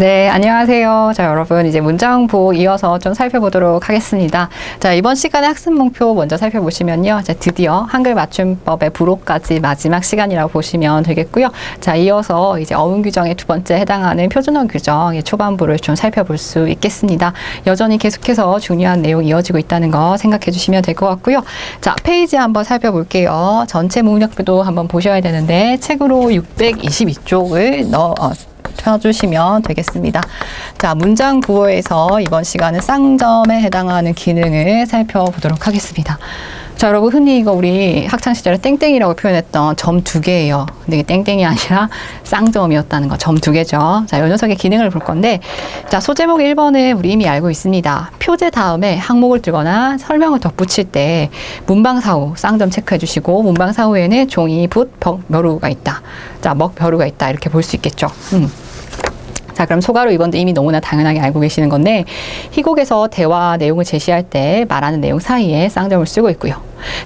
네, 안녕하세요. 자, 여러분, 이제 문장부 이어서 좀 살펴보도록 하겠습니다. 자, 이번 시간에 학습 목표 먼저 살펴보시면요. 이제 드디어 한글 맞춤법의 부록까지 마지막 시간이라고 보시면 되겠고요. 자, 이어서 이제 어문 규정의 두 번째 해당하는 표준어 규정의 초반부를 좀 살펴볼 수 있겠습니다. 여전히 계속해서 중요한 내용이 이어지고 있다는 거 생각해 주시면 될 것 같고요. 자, 페이지 한번 살펴볼게요. 전체 문학표도 한번 보셔야 되는데 책으로 622쪽을 펴주시면 되겠습니다. 자, 문장 부호에서 이번 시간은 쌍점에 해당하는 기능을 살펴보도록 하겠습니다. 자, 여러분, 흔히 이거 우리 학창시절에 땡땡이라고 표현했던 점 두 개예요. 근데 이게 땡땡이 아니라 쌍점이었다는 거, 점 두 개죠. 자, 이 녀석의 기능을 볼 건데, 자, 소제목 1번은 우리 이미 알고 있습니다. 표제 다음에 항목을 뜨거나 설명을 덧붙일 때 문방사후 쌍점 체크해 주시고, 문방사후에는 종이, 붓, 벽, 벼루가 있다. 자, 먹, 벼루가 있다. 이렇게 볼 수 있겠죠. 자, 그럼 소가로 2번도 이미 너무나 당연하게 알고 계시는 건데, 희곡에서 대화 내용을 제시할 때 말하는 내용 사이에 쌍점을 쓰고 있고요.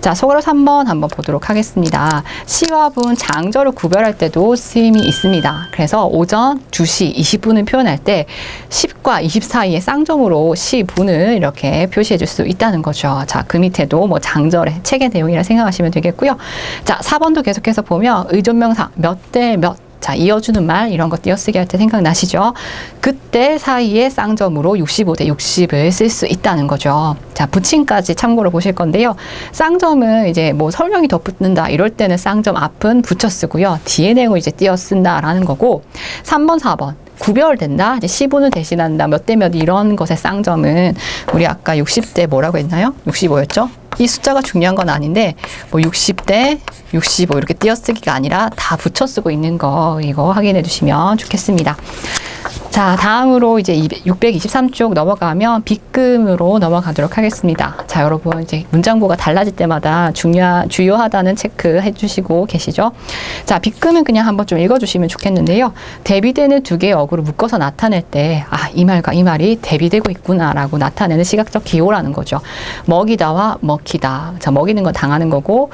자, 소가로 3번 한번 보도록 하겠습니다. 시와 분, 장절을 구별할 때도 쓰임이 있습니다. 그래서 오전 2시 20분을 표현할 때 10과 20 사이에 쌍점으로 시, 분을 이렇게 표시해 줄 수 있다는 거죠. 자, 그 밑에도 뭐 장절의 책의 내용이라 생각하시면 되겠고요. 자, 4번도 계속해서 보면 의존명사 몇 대 몇, 자, 이어주는 말 이런 거 띄어쓰기 할 때 생각나시죠? 그때 사이에 쌍점으로 65대 60을 쓸 수 있다는 거죠. 자, 붙임까지 참고로 보실 건데요. 쌍점은 이제 뭐 설명이 덧붙는다 이럴 때는 쌍점 앞은 붙여 쓰고요. 뒤에 내용을 이제 띄어 쓴다라는 거고, 3번, 4번. 구별된다. 이제 시분을 대신한다. 몇 대 몇 이런 것의 쌍점은 우리 아까 60대 뭐라고 했나요? 65였죠? 이 숫자가 중요한 건 아닌데 뭐 60대 65 이렇게 띄어쓰기가 아니라 다 붙여 쓰고 있는 거 이거 확인해 주시면 좋겠습니다. 자, 다음으로 이제 623쪽 넘어가면 빗금으로 넘어가도록 하겠습니다. 자, 여러분 이제 문장부가 달라질 때마다 주요하다는 체크해 주시고 계시죠? 자, 빗금은 그냥 한번 좀 읽어주시면 좋겠는데요. 대비되는 두 개의 어구를 묶어서 나타낼 때, 아, 이 말과 이 말이 대비되고 있구나라고 나타내는 시각적 기호라는 거죠. 먹이다와 먹히다. 자, 먹이는 건 당하는 거고,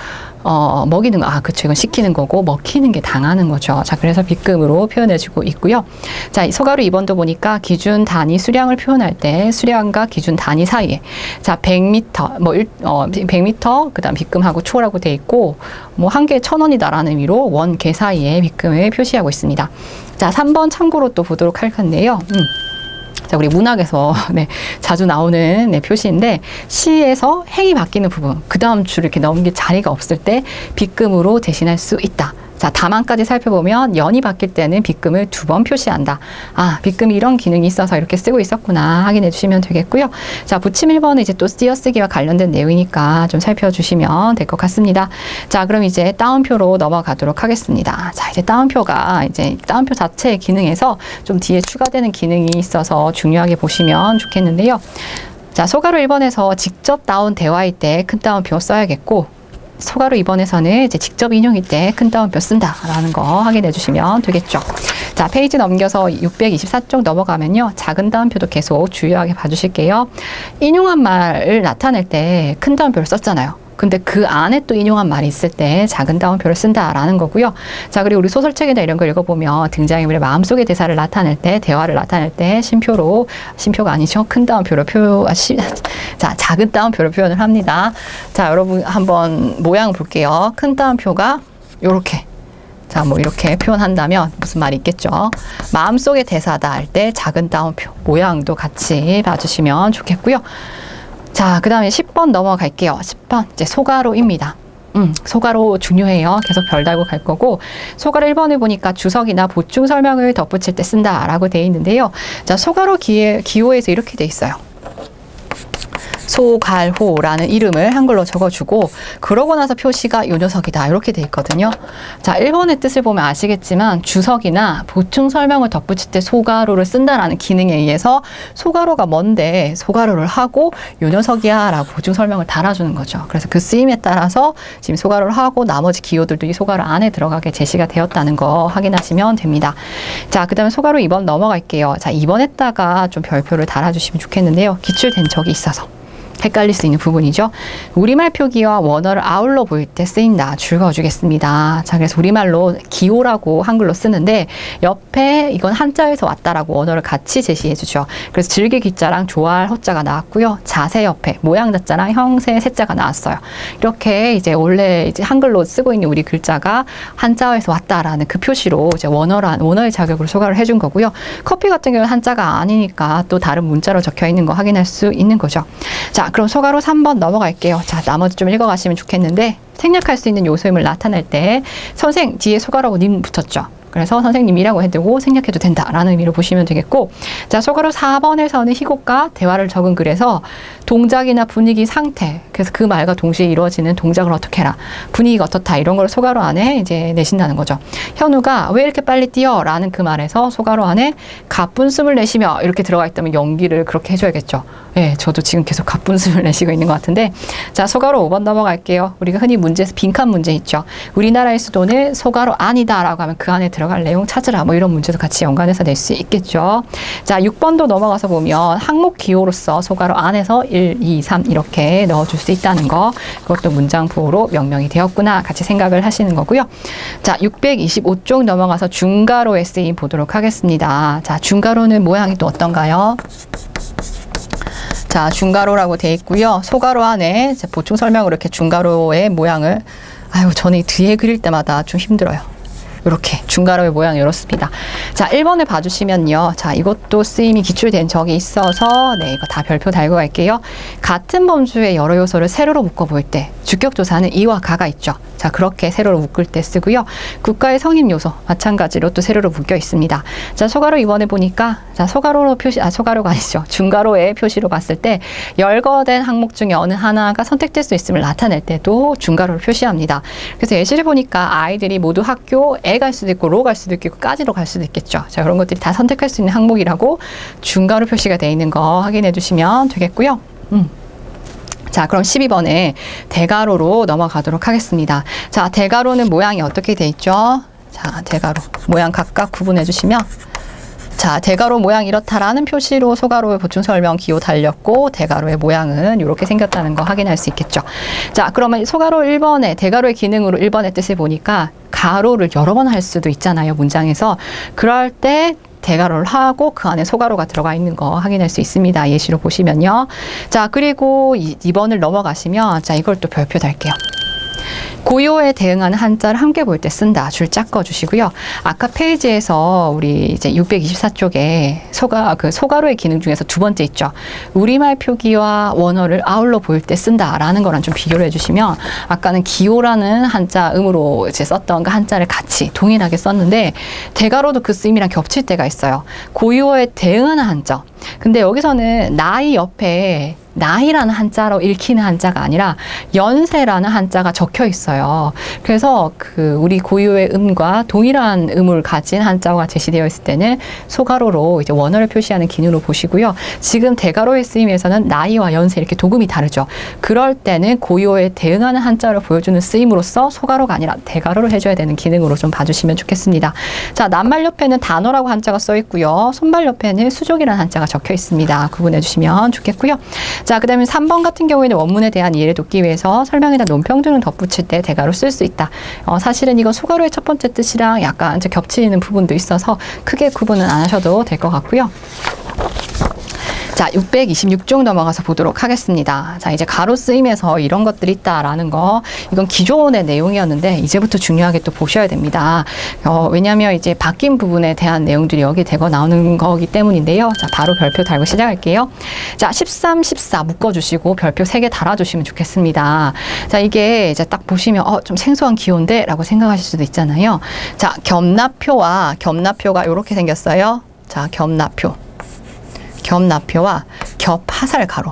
먹이는 거, 그쵸, 이건 시키는 거고, 먹히는 게 당하는 거죠. 자, 그래서 빗금으로 표현해주고 있고요. 자, 소가로 2번도 보니까 기준 단위 수량을 표현할 때 수량과 기준 단위 사이에, 자, 100m, 100m, 그 다음 빗금하고 초라고 돼 있고, 뭐 한 개에 1,000원이다라는 의미로 원, 개 사이에 빗금을 표시하고 있습니다. 자, 3번 참고로 또 보도록 할 건데요. 자, 우리 문학에서 자주 나오는 표시인데, 시에서 행이 바뀌는 부분, 그 다음 줄 이렇게 넘길 자리가 없을 때 빗금으로 대신할 수 있다. 자, 다만까지 살펴보면 연이 바뀔 때는 빗금을 2번 표시한다. 아, 빗금이 이런 기능이 있어서 이렇게 쓰고 있었구나 확인해 주시면 되겠고요. 자, 붙임 1번은 이제 또 띄어쓰기와 관련된 내용이니까 좀 살펴주시면 될 것 같습니다. 자, 그럼 이제 따옴표로 넘어가도록 하겠습니다. 자, 이제 따옴표 자체의 기능에서 좀 뒤에 추가되는 기능이 있어서 중요하게 보시면 좋겠는데요. 자, 소가로 1번에서 직접 나온 대화일 때 큰 따옴표 써야겠고, 소가로 2번에서는 이제 직접 인용일 때 큰 따옴표 쓴다라는 거 확인해 주시면 되겠죠. 자, 페이지 넘겨서 624쪽 넘어가면요. 작은 따옴표도 계속 주의하게 봐주실게요. 인용한 말을 나타낼 때 큰 따옴표를 썼잖아요. 근데 그 안에 또 인용한 말이 있을 때 작은 따옴표를 쓴다라는 거고요. 자, 그리고 우리 소설책이나 이런 거 읽어보면 등장인물의 마음속의 대사를 나타낼 때, 대화를 나타낼 때 심표가 아니죠. 큰 따옴표로 자, 작은 따옴표로 표현을 합니다. 자, 여러분 한번 모양 볼게요. 큰 따옴표가 요렇게. 자, 뭐 이렇게 표현한다면 무슨 말이 있겠죠. 마음속의 대사다 할 때 작은 따옴표 모양도 같이 봐주시면 좋겠고요. 자, 그 다음에 10번 넘어갈게요. 10번 이제 소가로입니다. 소가로 중요해요. 계속 별 달고 갈 거고, 소가로 1번을 보니까 주석이나 보충 설명을 덧붙일 때 쓴다라고 되어 있는데요. 자, 소가로 기호에서 이렇게 돼 있어요. 소갈호라는 이름을 한글로 적어주고, 그러고 나서 표시가 요 녀석이다 이렇게 돼 있거든요. 자, 1번의 뜻을 보면 아시겠지만 주석이나 보충 설명을 덧붙일 때 소가로를 쓴다라는 기능에 의해서 소가로가 뭔데 소가로를 하고 요 녀석이야 라고 보충 설명을 달아주는 거죠. 그래서 그 쓰임에 따라서 지금 소가로를 하고 나머지 기호들도 이 소가로 안에 들어가게 제시가 되었다는 거 확인하시면 됩니다. 자, 그 다음에 소가로 2번 넘어갈게요. 자, 2번에다가 좀 별표를 달아주시면 좋겠는데요. 기출된 적이 있어서. 헷갈릴 수 있는 부분이죠. 우리말 표기와 원어를 아울러 보일 때 쓰인다. 줄 그어주겠습니다. 자, 그래서 우리말로 기호라고 한글로 쓰는데 옆에 이건 한자에서 왔다라고 원어를 같이 제시해 주죠. 그래서 즐길 기자랑 좋아할 호자가 나왔고요. 자세 옆에 모양 자자랑 형세 세자가 나왔어요. 이렇게 이제 원래 이제 한글로 쓰고 있는 우리 글자가 한자에서 왔다라는 그 표시로 이제 원어의 자격으로 소가를 해준 거고요. 커피 같은 경우는 한자가 아니니까 또 다른 문자로 적혀 있는 거 확인할 수 있는 거죠. 자, 그럼 소가로 3번 넘어갈게요. 자, 나머지 좀 읽어가시면 좋겠는데 생략할 수 있는 요소임을 나타낼 때 선생 뒤에 소가로고 님 붙였죠. 그래서 선생님이라고 해두고 생략해도 된다라는 의미로 보시면 되겠고, 자, 소가로 4번에서는 희곡과 대화를 적은 글에서 동작이나 분위기, 상태, 그래서 그 말과 동시에 이루어지는 동작을 어떻게 해라, 분위기가 어떻다, 이런 걸 소가로 안에 이제 내신다는 거죠. 현우가 왜 이렇게 빨리 뛰어? 라는 그 말에서 소가로 안에 가쁜 숨을 내쉬며 이렇게 들어가 있다면 연기를 그렇게 해줘야겠죠. 예, 저도 지금 계속 가쁜 숨을 내쉬고 있는 것 같은데, 자, 소가로 5번 넘어갈게요. 우리가 흔히 문제에서 빈칸 문제 있죠. 우리나라의 수도는 소가로 아니다 라고 하면 그 안에 들어갈 내용 찾으라, 뭐 이런 문제도 같이 연관해서 낼 수 있겠죠. 자, 6번도 넘어가서 보면 항목 기호로서 소가로 안에서 1, 2, 3 이렇게 넣어줄 수 있다는 거, 그것도 문장 부호로 명명이 되었구나 같이 생각을 하시는 거고요. 자, 625쪽 넘어가서 중가로의 쓰임 보도록 하겠습니다. 자, 중가로는 모양이 또 어떤가요? 자, 중가로라고 되어 있고요. 소가로 안에 보충 설명으로 이렇게 중가로의 모양을, 저는 이 뒤에 그릴 때마다 좀 힘들어요. 이렇게 중가로의 모양이 이렇습니다. 자, 1번을 봐주시면요. 자, 이것도 쓰임이 기출된 적이 있어서 네, 이거 다 별표 달고 갈게요. 같은 범주의 여러 요소를 세로로 묶어 보일 때 주격조사는 이와 가가 있죠. 자, 그렇게 세로로 묶을 때 쓰고요. 국가의 성립 요소 마찬가지로 또 세로로 묶여 있습니다. 자, 소가로 이번에 보니까, 자, 소가로로 표시, 소가로가 아니죠. 중가로의 표시로 봤을 때 열거된 항목 중에 어느 하나가 선택될 수 있음을 나타낼 때도 중가로를 표시합니다. 그래서 예시를 보니까 아이들이 모두 학교 에 갈 수도 있고 로 갈 수도 있고 까지로 갈 수도 있겠죠. 자, 그런 것들이 다 선택할 수 있는 항목이라고 중가로 표시가 되어 있는 거 확인해 주시면 되겠고요. 자, 그럼 12번에 대가로로 넘어가도록 하겠습니다. 자, 대가로는 모양이 어떻게 돼 있죠? 자, 대가로 모양 각각 구분해 주시면, 자, 대가로 모양 이렇다라는 표시로 소가로의 보충 설명 기호 달렸고, 대가로의 모양은 이렇게 생겼다는 거 확인할 수 있겠죠. 자, 그러면 소가로 1번에 대가로의 기능으로 1번의 뜻을 보니까 가로를 여러 번 할 수도 있잖아요, 문장에서. 그럴 때 대가로를 하고 그 안에 소가로가 들어가 있는 거 확인할 수 있습니다. 예시로 보시면요. 자, 그리고 2번을 넘어가시면, 자, 이걸 또 별표 달게요. 고요에 대응하는 한자를 함께 볼 때 쓴다. 줄 짝 꺼주시고요. 아까 페이지에서 우리 이제 624쪽에 소가로의 기능 중에서 두 번째 있죠. 우리말 표기와 원어를 아울러 보일 때 쓴다라는 거랑 좀 비교를 해주시면, 아까는 기호라는 한자 음으로 이제 썼던 그 한자를 같이 동일하게 썼는데 대가로도 그 쓰임이랑 겹칠 때가 있어요. 고요에 대응하는 한자. 근데 여기서는 나이 옆에 나이라는 한자로 읽히는 한자가 아니라 연세라는 한자가 적혀 있어요. 그래서 그 우리 고유의 음과 동일한 음을 가진 한자가 제시되어 있을 때는 소가로로 이제 원어를 표시하는 기능으로 보시고요. 지금 대가로의 쓰임에서는 나이와 연세 이렇게 도금이 다르죠. 그럴 때는 고유에 대응하는 한자를 보여주는 쓰임으로써 소가로가 아니라 대가로를 해줘야 되는 기능으로 좀 봐주시면 좋겠습니다. 자, 낱말 옆에는 단어라고 한자가 써 있고요. 손발 옆에는 수족이라는 한자가 적혀 있습니다. 구분해 주시면 좋겠고요. 자, 그 다음에 3번 같은 경우에는 원문에 대한 이해를 돕기 위해서 설명에다 논평 등을 덧붙일 때 대가로 쓸 수 있다. 사실은 이건 소가로의 첫 번째 뜻이랑 약간 겹치는 부분도 있어서 크게 구분은 안 하셔도 될 것 같고요. 자, 626쪽 넘어가서 보도록 하겠습니다. 자, 이제 가로 쓰임에서 이런 것들이 있다라는 거, 이건 기존의 내용이었는데 이제부터 중요하게 또 보셔야 됩니다. 왜냐하면 이제 바뀐 부분에 대한 내용들이 여기 대거 나오는 거기 때문인데요. 자, 바로 별표 달고 시작할게요. 자, 13, 14 묶어주시고 별표 3개 달아주시면 좋겠습니다. 자, 이게 이제 딱 보시면 좀 생소한 기호인데 라고 생각하실 수도 있잖아요. 자, 겹나표가 이렇게 생겼어요. 자, 겹나표와 겹하살 가로.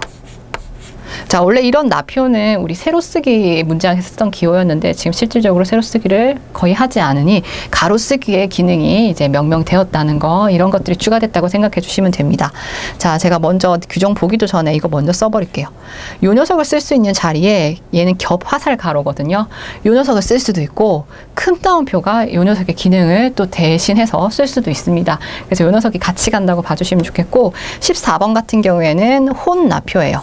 자, 원래 이런 나표는 우리 세로쓰기 문장에서 쓰던 기호였는데 지금 실질적으로 세로쓰기를 거의 하지 않으니 가로쓰기의 기능이 이제 명명되었다는 거, 이런 것들이 추가됐다고 생각해 주시면 됩니다. 자, 제가 먼저 규정 보기도 전에 이거 먼저 써버릴게요. 요 녀석을 쓸 수 있는 자리에 얘는 겹화살 가로거든요. 요 녀석을 쓸 수도 있고 큰 따옴표가 요 녀석의 기능을 또 대신해서 쓸 수도 있습니다. 그래서 요 녀석이 같이 간다고 봐주시면 좋겠고, 14번 같은 경우에는 혼나표예요.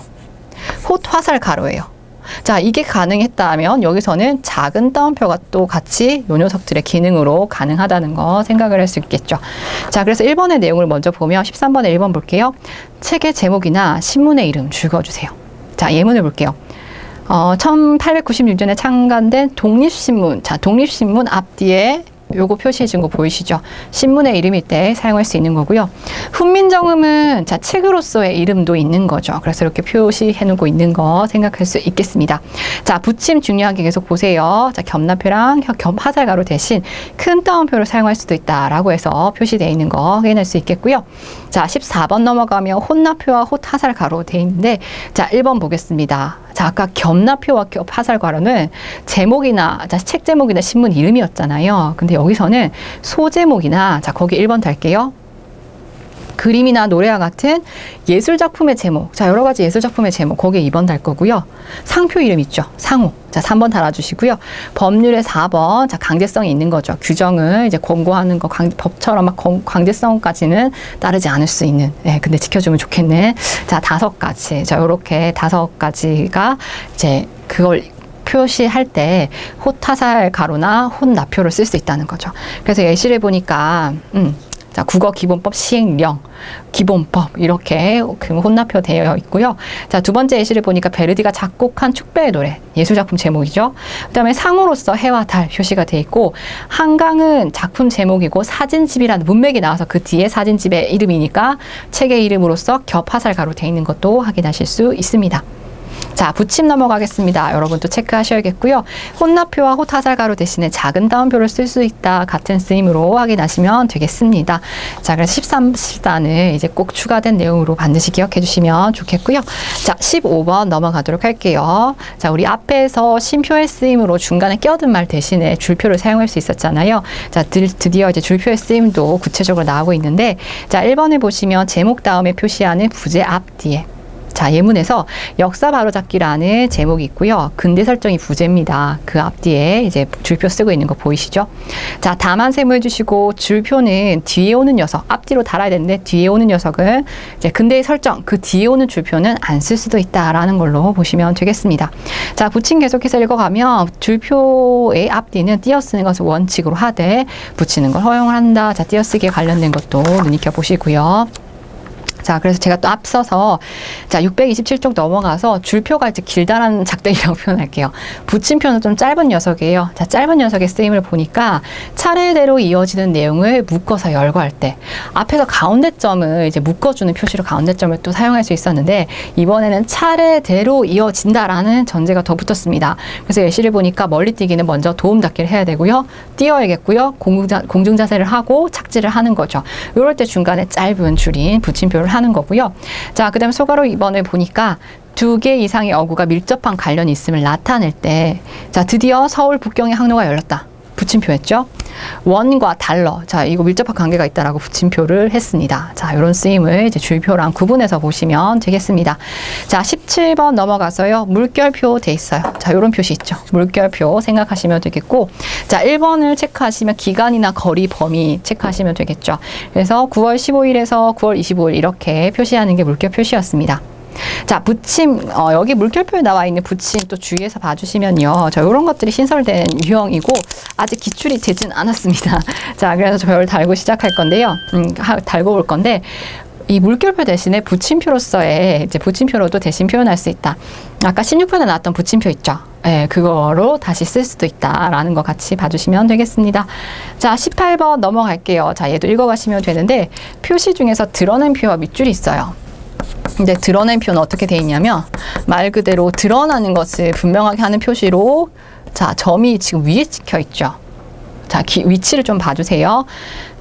홑 화살 가로예요. 자, 이게 가능했다면 여기서는 작은 따옴표가 또 같이 요 녀석들의 기능으로 가능하다는 거 생각을 할 수 있겠죠. 자, 그래서 1번의 내용을 먼저 보면 13번에 1번 볼게요. 책의 제목이나 신문의 이름 적어주세요. 자, 예문을 볼게요. 1896년에 창간된 독립신문. 자, 독립신문 앞뒤에 요거 표시해 준 거 보이시죠? 신문의 이름일 때 사용할 수 있는 거고요. 훈민정음은 자, 책으로서의 이름도 있는 거죠. 그래서 이렇게 표시해 놓고 있는 거 생각할 수 있겠습니다. 자, 붙임 중요하게 계속 보세요. 자, 겸나표랑 화살가로 대신 큰 따옴표를 사용할 수도 있다라고 해서 표시되어 있는 거 확인할 수 있겠고요. 자, 14번 넘어가면 혼나표와 홑화살가로 되어 있는데, 자, 1번 보겠습니다. 자, 아까 겸나표와 화살가로는 제목이나, 자, 책 제목이나 신문 이름이었잖아요. 근데 여기서는 소제목이나, 자, 거기 1번 달게요. 그림이나 노래와 같은 예술작품의 제목. 자, 여러 가지 예술작품의 제목. 거기에 2번 달 거고요. 상표 이름 있죠. 상호. 자, 3번 달아주시고요. 법률의 4번. 자, 강제성이 있는 거죠. 규정을 이제 권고하는 거, 법처럼 막 강제성까지는 따르지 않을 수 있는. 네, 근데 지켜주면 좋겠네. 자, 5가지. 자, 요렇게 5가지가 이제 그걸 표시할 때 홑화살 가로나 홑나표를 쓸 수 있다는 거죠. 그래서 예시를 보니까, 자, 국어 기본법 시행령, 기본법 이렇게 그 혼나표 되어 있고요. 자, 두 번째 예시를 보니까 베르디가 작곡한 축배의 노래, 예술작품 제목이죠. 그 다음에 상으로서 해와 달 표시가 되어 있고, 한강은 작품 제목이고 사진집이라는 문맥이 나와서 그 뒤에 사진집의 이름이니까 책의 이름으로서 겹화살가로 되어 있는 것도 확인하실 수 있습니다. 자, 붙임 넘어가겠습니다. 여러분 또 체크하셔야겠고요. 혼나표와 홑화살가로 대신에 작은 따옴표를 쓸 수 있다. 같은 쓰임으로 확인하시면 되겠습니다. 자, 그래서 13시단을 이제 꼭 추가된 내용으로 반드시 기억해 주시면 좋겠고요. 자, 15번 넘어가도록 할게요. 자, 우리 앞에서 쉼표의 쓰임으로 중간에 끼어든 말 대신에 줄표를 사용할 수 있었잖아요. 자, 드디어 이제 줄표의 쓰임도 구체적으로 나오고 있는데, 자, 1번을 보시면 제목 다음에 표시하는 부제 앞뒤에, 자, 예문에서 역사 바로잡기라는 제목이 있고요. 근대 설정이 부제입니다. 그 앞뒤에 이제 줄표 쓰고 있는 거 보이시죠? 자, 다만 세모해 주시고, 줄표는 뒤에 오는 녀석, 앞뒤로 달아야 되는데 뒤에 오는 녀석은 이제 근대의 설정, 그 뒤에 오는 줄표는 안 쓸 수도 있다라는 걸로 보시면 되겠습니다. 자, 붙임 계속해서 읽어가면 줄표의 앞뒤는 띄어쓰는 것을 원칙으로 하되 붙이는 걸 허용을 한다. 자, 띄어쓰기에 관련된 것도 눈익혀 보시고요. 자, 그래서 제가 또 앞서서, 자, 627쪽 넘어가서 줄표가 이제 길다라는 작대기라고 표현할게요. 붙임표는 좀 짧은 녀석이에요. 자, 짧은 녀석의 쓰임을 보니까 차례대로 이어지는 내용을 묶어서 열거할 때, 앞에서 가운데점을 이제 묶어주는 표시로 가운데점을 또 사용할 수 있었는데, 이번에는 차례대로 이어진다라는 전제가 더 붙었습니다. 그래서 예시를 보니까 멀리뛰기는 먼저 도움 닫기를 해야 되고요. 띄어야겠고요. 공중자세를 하고 착지를 하는 거죠. 이럴 때 중간에 짧은 줄인 붙임표를 하는 거고요. 자, 그 다음에 소가로 2번을 보니까 2개 이상의 어구가 밀접한 관련이 있음을 나타낼 때, 자, 드디어 서울 북경의 항로가 열렸다. 붙임표했죠. 원과 달러. 자, 이거 밀접한 관계가 있다라고 붙임표를 했습니다. 자, 이런 쓰임을 이제 줄표랑 구분해서 보시면 되겠습니다. 자, 17번 넘어가서요. 물결표 돼 있어요. 자, 이런 표시 있죠. 물결표 생각하시면 되겠고, 자, 1번을 체크하시면 기간이나 거리, 범위 체크하시면 되겠죠. 그래서 9월 15일에서 9월 25일 이렇게 표시하는 게 물결 표시였습니다. 자, 붙임, 여기 물결표에 나와 있는 붙임 또 주의해서 봐주시면요. 자, 이런 것들이 신설된 유형이고, 아직 기출이 되진 않았습니다. 자, 그래서 저 별 달고 시작할 건데요. 달고 올 건데, 이 물결표 대신에 붙임표로서의 이제 붙임표로도 대신 표현할 수 있다. 아까 16편에 나왔던 붙임표 있죠. 네, 그거로 다시 쓸 수도 있다라는 거 같이 봐주시면 되겠습니다. 자, 18번 넘어갈게요. 자, 얘도 읽어가시면 되는데, 표시 중에서 드러낸 표와 밑줄이 있어요. 근데 드러낸 표는 어떻게 되어 있냐면, 말 그대로 드러나는 것을 분명하게 하는 표시로, 자, 점이 지금 위에 찍혀 있죠. 자, 위치를 좀 봐주세요.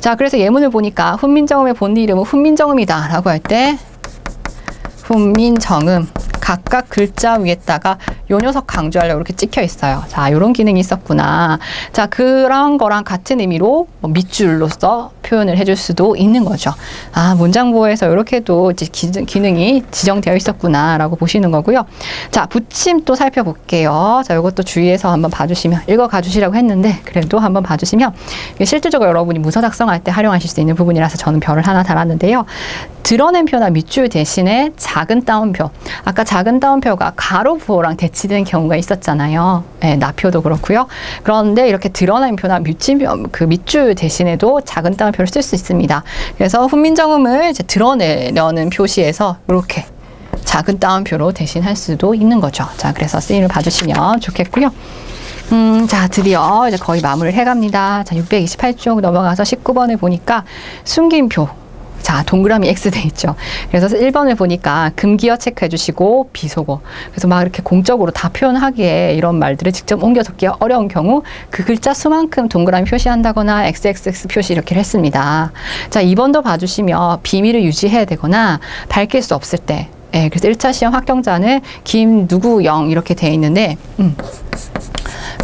자, 그래서 예문을 보니까 훈민정음의 본디 이름은 훈민정음이다 라고 할 때, 훈민정음 각각 글자 위에다가 요 녀석 강조하려고 이렇게 찍혀 있어요. 자, 요런 기능이 있었구나. 자, 그런 거랑 같은 의미로 밑줄로서 표현을 해줄 수도 있는 거죠. 아, 문장부에서 이렇게도 이제 기능이 지정되어 있었구나 라고 보시는 거고요. 자, 붙임 또 살펴볼게요. 자, 이것도 주의해서 한번 봐주시면, 읽어가 주시라고 했는데 그래도 한번 봐주시면, 실질적으로 여러분이 문서 작성할 때 활용하실 수 있는 부분이라서 저는 별을 하나 달았는데요. 드러낸 표나 밑줄 대신에 작은 따옴표. 아까 작은 따옴표가 가로 부호랑 대치되는 경우가 있었잖아요. 네, 나표도 그렇고요. 그런데 이렇게 드러난 표나 밑줄 대신에도 작은 따옴표를 쓸 수 있습니다. 그래서 훈민정음을 이제 드러내려는 표시에서 이렇게 작은 따옴표로 대신할 수도 있는 거죠. 자, 그래서 쓰임을 봐주시면 좋겠고요. 자, 드디어 이제 거의 마무리를 해갑니다. 자, 628쪽 넘어가서 19번을 보니까 숨김표. 자, 동그라미 X 돼 있죠. 그래서 1번을 보니까 금기어 체크해 주시고 비속어. 그래서 막 이렇게 공적으로 다 표현하기에 이런 말들을 직접 옮겨 적기 어려운 경우 그 글자 수만큼 동그라미 표시한다거나 XXX 표시 이렇게 했습니다. 자, 2번도 봐주시면 비밀을 유지해야 되거나 밝힐 수 없을 때. 예, 그래서 1차 시험 합격자는 김누구영 이렇게 돼 있는데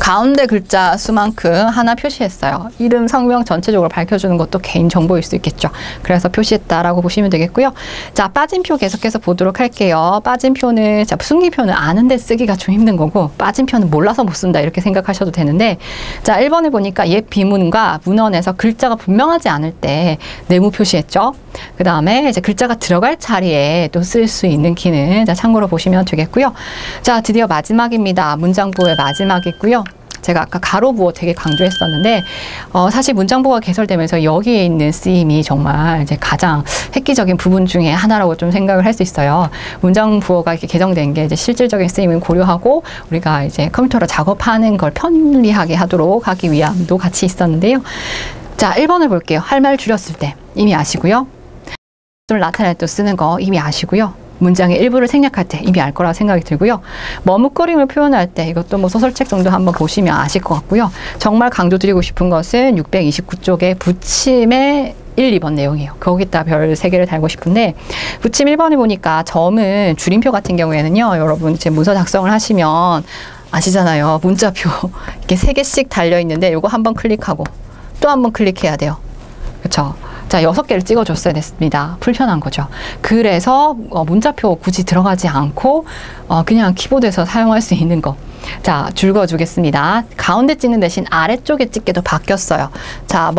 가운데 글자 수만큼 하나 표시했어요. 이름, 성명 전체적으로 밝혀주는 것도 개인정보일 수 있겠죠. 그래서 표시했다라고 보시면 되겠고요. 자, 빠진표 계속해서 보도록 할게요. 빠진표는, 자, 숨기표는 아는데 쓰기가 좀 힘든 거고 빠진표는 몰라서 못 쓴다 이렇게 생각하셔도 되는데, 자, 1번을 보니까 옛 비문과 문헌에서 글자가 분명하지 않을 때 네모 표시했죠. 그 다음에 이제 글자가 들어갈 자리에 또 쓸 수 있는 기능, 자, 참고로 보시면 되겠고요. 자, 드디어 마지막입니다. 문장부의 마지막이고요. 제가 아까 가로 부호 되게 강조했었는데 사실 문장부호가 개설되면서 여기에 있는 쓰임이 정말 이제 가장 획기적인 부분 중에 하나라고 좀 생각을 할 수 있어요. 문장부호가 이렇게 개정된 게 이제 실질적인 쓰임을 고려하고 우리가 이제 컴퓨터로 작업하는 걸 편리하게 하도록 하기 위함도 같이 있었는데요. 자, 1번을 볼게요. 할 말 줄였을 때 이미 아시고요. 좀 나타낼 때 쓰는 거 이미 아시고요. 문장의 일부를 생략할 때 이미 알 거라고 생각이 들고요. 머뭇거림을 표현할 때 이것도 뭐 소설책 정도 한번 보시면 아실 것 같고요. 정말 강조드리고 싶은 것은 629쪽의 부침의 1, 2번 내용이에요. 거기다 별 3개를 달고 싶은데 부침 1번을 보니까 점은 줄임표 같은 경우에는요. 여러분 제 문서 작성을 하시면 아시잖아요. 문자표 이렇게 3개씩 달려있는데 이거 한번 클릭하고 또 한번 클릭해야 돼요. 그렇죠? 자, 6개를 찍어줬어야 됐습니다. 불편한 거죠. 그래서 문자표 굳이 들어가지 않고 그냥 키보드에서 사용할 수 있는 거. 자, 줄거주겠습니다. 가운데 찍는 대신 아래쪽에 찍게도 바뀌었어요. 자,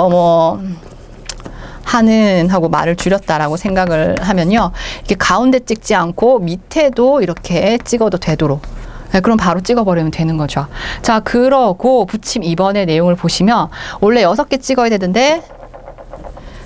하는 하고 말을 줄였다라고 생각을 하면요. 이렇게 가운데 찍지 않고 밑에도 이렇게 찍어도 되도록. 네, 그럼 바로 찍어버리면 되는 거죠. 자, 그러고 부침 2번의 내용을 보시면 원래 6개 찍어야 되는데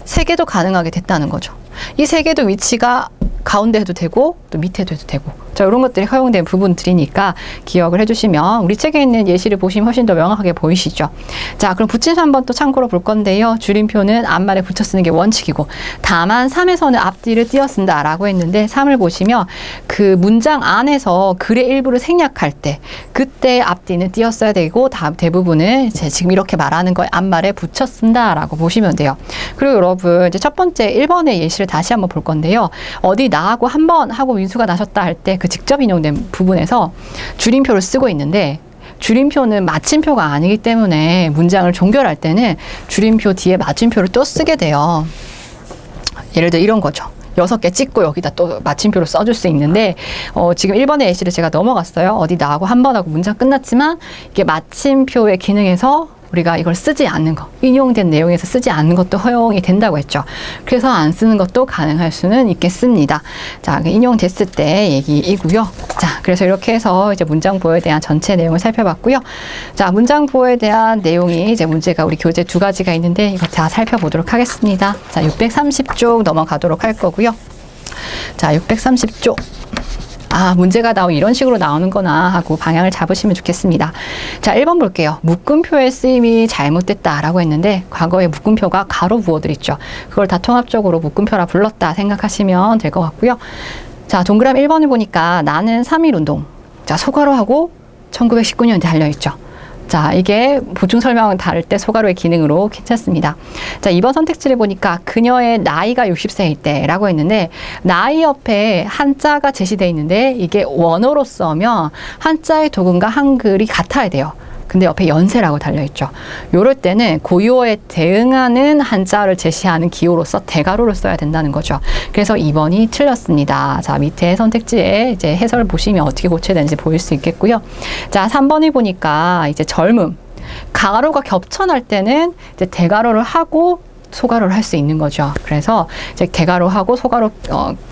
3개도 가능하게 됐다는 거죠. 이 3개도 위치가 가운데 해도 되고 또 밑에도 해도 되고, 자, 이런 것들이 허용된 부분들이니까 기억을 해주시면 우리 책에 있는 예시를 보시면 훨씬 더 명확하게 보이시죠. 자, 그럼 붙임수 한번 또 참고로 볼 건데요. 줄임표는 앞말에 붙여 쓰는 게 원칙이고, 다만 3에서는 앞뒤를 띄어 쓴다라고 했는데 3을 보시면 그 문장 안에서 글의 일부를 생략할 때 그때 앞뒤는 띄어 써야 되고 대부분은 지금 이렇게 말하는 거에 앞말에 붙여 쓴다라고 보시면 돼요. 그리고 여러분 이제 첫 번째 1번의 예시를 다시 한번 볼 건데요. 어디 나하고 한 번 하고 민수가 나셨다 할 때 그 직접 인용된 부분에서 줄임표를 쓰고 있는데 줄임표는 마침표가 아니기 때문에 문장을 종결할 때는 줄임표 뒤에 마침표를 또 쓰게 돼요. 예를 들어 이런 거죠. 6개 찍고 여기다 또 마침표를 써줄 수 있는데 지금 1번의 예시를 제가 넘어갔어요. 어디 나하고 한 번 하고 문장 끝났지만 이게 마침표의 기능에서 우리가 이걸 쓰지 않는 거, 인용된 내용에서 쓰지 않는 것도 허용이 된다고 했죠. 그래서 안 쓰는 것도 가능할 수는 있겠습니다. 자, 인용됐을 때 얘기이고요. 자, 그래서 이렇게 해서 이제 문장보호에 대한 전체 내용을 살펴봤고요. 자, 문장보호에 대한 내용이 이제 문제가 우리 교재 2가지가 있는데 이거 다 살펴보도록 하겠습니다. 자, 630쪽 넘어가도록 할 거고요. 자, 630쪽. 아, 문제가 이런 식으로 나오는구나 하고 방향을 잡으시면 좋겠습니다. 자, 1번 볼게요. 묶음표의 쓰임이 잘못됐다라고 했는데 과거에 묶음표가 가로 부호들 있죠. 그걸 다 통합적으로 묶음표라 불렀다 생각하시면 될 것 같고요. 자, 동그라미 1번을 보니까 나는 3.1운동. 자, 소가로하고 1919년에 달려있죠. 자, 이게 보충 설명은 다를 때 소가로의 기능으로 괜찮습니다. 자, 2번 선택지를 보니까 그녀의 나이가 60세일 때라고 했는데 나이 옆에 한자가 제시되어 있는데 이게 원어로 써면 한자의 도금과 한글이 같아야 돼요. 근데 옆에 연세라고 달려있죠. 요럴 때는 고유어에 대응하는 한자를 제시하는 기호로서 대가로를 써야 된다는 거죠. 그래서 2번이 틀렸습니다. 자, 밑에 선택지에 이제 해설을 보시면 어떻게 고쳐야 되는지 보일 수 있겠고요. 자, 3번을 보니까 이제 젊음. 가로가 겹쳐날 때는 이제 대가로를 하고 소가로를 할 수 있는 거죠. 그래서 이제 대가로하고 소가로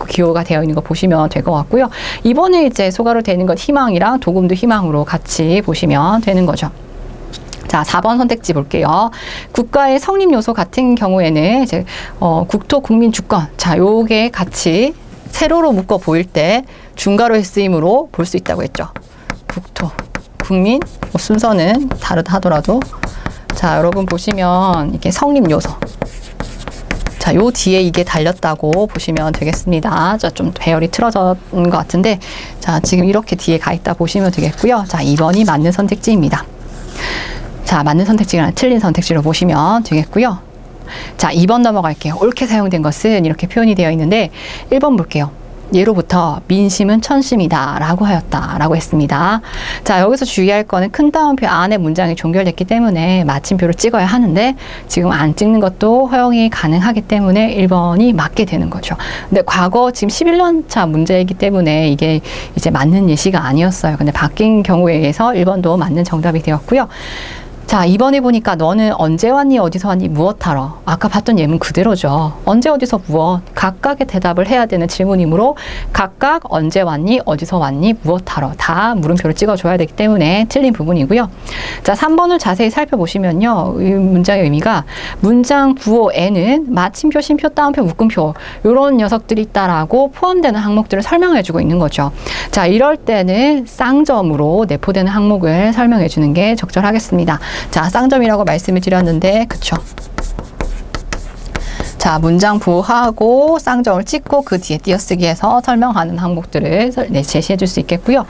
기호가 되어 있는 거 보시면 될 것 같고요. 이번에 이제 소가로 되는 것 희망이랑 도금도 희망으로 같이 보시면 되는 거죠. 자, 4번 선택지 볼게요. 국가의 성립 요소 같은 경우에는 이제 국토, 국민, 주권. 자, 요게 같이 세로로 묶어 보일 때 중가로의 쓰임으로 볼 수 있다고 했죠. 국토, 국민, 뭐 순서는 다르다 하더라도 자, 여러분 보시면 이게 성립 요소. 자, 요 뒤에 이게 달렸다고 보시면 되겠습니다. 자, 좀 배열이 틀어진 것 같은데 자, 지금 이렇게 뒤에 가 있다 보시면 되겠고요. 자, 2번이 맞는 선택지입니다. 자, 맞는 선택지가 아니라 틀린 선택지로 보시면 되겠고요. 자, 2번 넘어갈게요. 옳게 사용된 것은 이렇게 표현이 되어 있는데 1번 볼게요. 예로부터 민심은 천심이다 라고 하였다 라고 했습니다. 자, 여기서 주의할 거는 큰 따옴표 안에 문장이 종결됐기 때문에 마침표를 찍어야 하는데 지금 안 찍는 것도 허용이 가능하기 때문에 1번이 맞게 되는 거죠. 근데 과거 지금 11년 차 문제이기 때문에 이게 이제 맞는 예시가 아니었어요. 근데 바뀐 경우에 의해서 1번도 맞는 정답이 되었고요. 자, 2번에 보니까 너는 언제 왔니, 어디서 왔니, 무엇하러? 아까 봤던 예문 그대로죠. 언제, 어디서, 무엇. 각각의 대답을 해야 되는 질문이므로 각각 언제 왔니, 어디서 왔니, 무엇하러. 다 물음표를 찍어줘야 되기 때문에 틀린 부분이고요. 자, 3번을 자세히 살펴보시면요. 이 문장의 의미가 문장 부호에는 마침표, 쉼표, 따옴표, 묶음표 이런 녀석들이 있다라고 포함되는 항목들을 설명해주고 있는 거죠. 자, 이럴 때는 쌍점으로 내포되는 항목을 설명해주는 게 적절하겠습니다. 자, 쌍점이라고 말씀을 드렸는데 그쵸? 자, 문장 부호하고 쌍점을 찍고 그 뒤에 띄어쓰기해서 설명하는 항목들을 제시해 줄 수 있겠고요.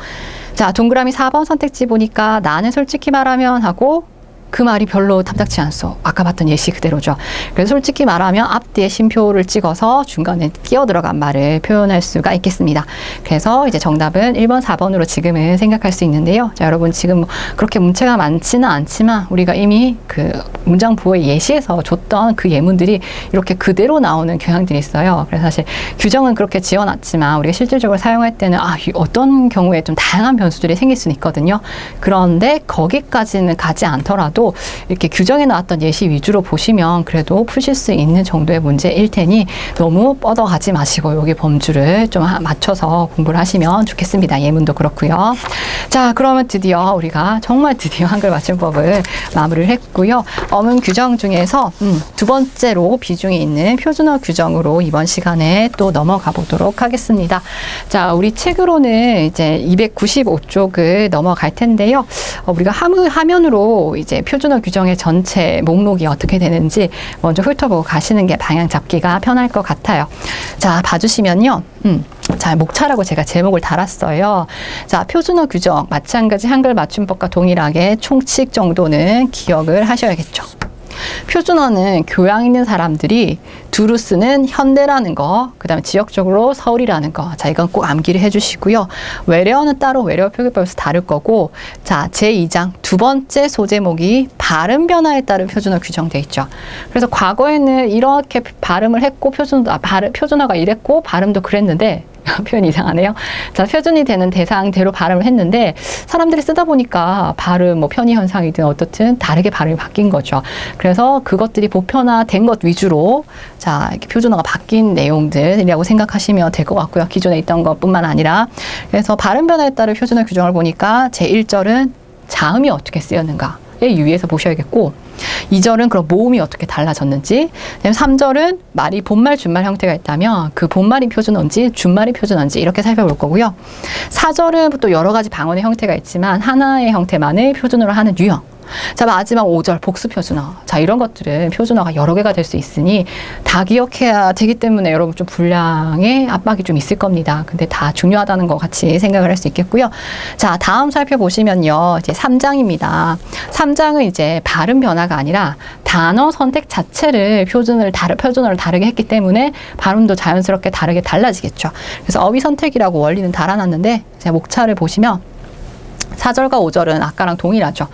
자, 동그라미 4번 선택지 보니까 나는 솔직히 말하면 하고 그 말이 별로 탐탁치 않소. 아까 봤던 예시 그대로죠. 그래서 솔직히 말하면 앞뒤에 쉼표를 찍어서 중간에 끼어 들어간 말을 표현할 수가 있겠습니다. 그래서 이제 정답은 1번, 4번으로 지금은 생각할 수 있는데요. 자, 여러분 지금 그렇게 문체가 많지는 않지만 우리가 이미 그 문장 부호의 예시에서 줬던 그 예문들이 이렇게 그대로 나오는 경향들이 있어요. 그래서 사실 규정은 그렇게 지어놨지만 우리가 실질적으로 사용할 때는 어떤 경우에 좀 다양한 변수들이 생길 수는 있거든요. 그런데 거기까지는 가지 않더라도 이렇게 규정에 나왔던 예시 위주로 보시면 그래도 푸실 수 있는 정도의 문제일 테니 너무 뻗어가지 마시고 여기 범주를 좀 맞춰서 공부를 하시면 좋겠습니다. 예문도 그렇고요. 자, 그러면 드디어 우리가 정말 드디어 한글 맞춤법을 마무리를 했고요. 어문 규정 중에서 두 번째로 비중이 있는 표준어 규정으로 이번 시간에 또 넘어가 보도록 하겠습니다. 자, 우리 책으로는 이제 295쪽을 넘어갈 텐데요. 우리가 화면으로 이제 표준어 규정의 전체 목록이 어떻게 되는지 먼저 훑어보고 가시는 게 방향 잡기가 편할 것 같아요. 자, 봐주시면요. 자, 목차라고 제가 제목을 달았어요. 자, 표준어 규정 마찬가지 한글 맞춤법과 동일하게 총칙 정도는 기억을 하셔야겠죠. 표준어는 교양 있는 사람들이 두루 쓰는 현대라는 거, 그 다음에 지역적으로 서울이라는 거. 자, 이건 꼭 암기를 해주시고요. 외래어는 따로 외래어 표기법에서 다를 거고, 자, 제2장 두 번째 소제목이 발음 변화에 따른 표준어 규정돼 있죠. 그래서 과거에는 이렇게 발음을 했고 표준어가 이랬고 발음도 그랬는데 표현이 이상하네요. 자, 표준이 되는 대상대로 발음을 했는데 사람들이 쓰다 보니까 발음, 뭐 편의 현상이든 어떻든 다르게 발음이 바뀐 거죠. 그래서 그것들이 보편화된 것 위주로 자, 이렇게 표준어가 바뀐 내용들이라고 생각하시면 될 것 같고요. 기존에 있던 것뿐만 아니라 그래서 발음 변화에 따른 표준어 규정을 보니까 제1절은 자음이 어떻게 쓰였는가 유의해서 보셔야겠고 2절은 그럼 모음이 어떻게 달라졌는지 3절은 말이 본말, 준말 형태가 있다면 그 본말이 표준어인지 준말이 표준어인지 이렇게 살펴볼 거고요. 4절은 또 여러 가지 방언의 형태가 있지만 하나의 형태만을 표준어로 하는 유형. 자, 마지막 5절 복수 표준어. 자, 이런 것들은 표준어가 여러 개가 될 수 있으니 다 기억해야 되기 때문에 여러분 좀 분량의 압박이 좀 있을 겁니다. 근데 다 중요하다는 거 같이 생각을 할 수 있겠고요. 자, 다음 살펴보시면요. 이제 3장입니다. 3장은 이제 발음 변화가 아니라 단어 선택 자체를 표준어를 다르게 했기 때문에 발음도 자연스럽게 다르게 달라지겠죠. 그래서 어휘 선택이라고 원리는 달아놨는데 제가 목차를 보시면 4절과 5절은 아까랑 동일하죠.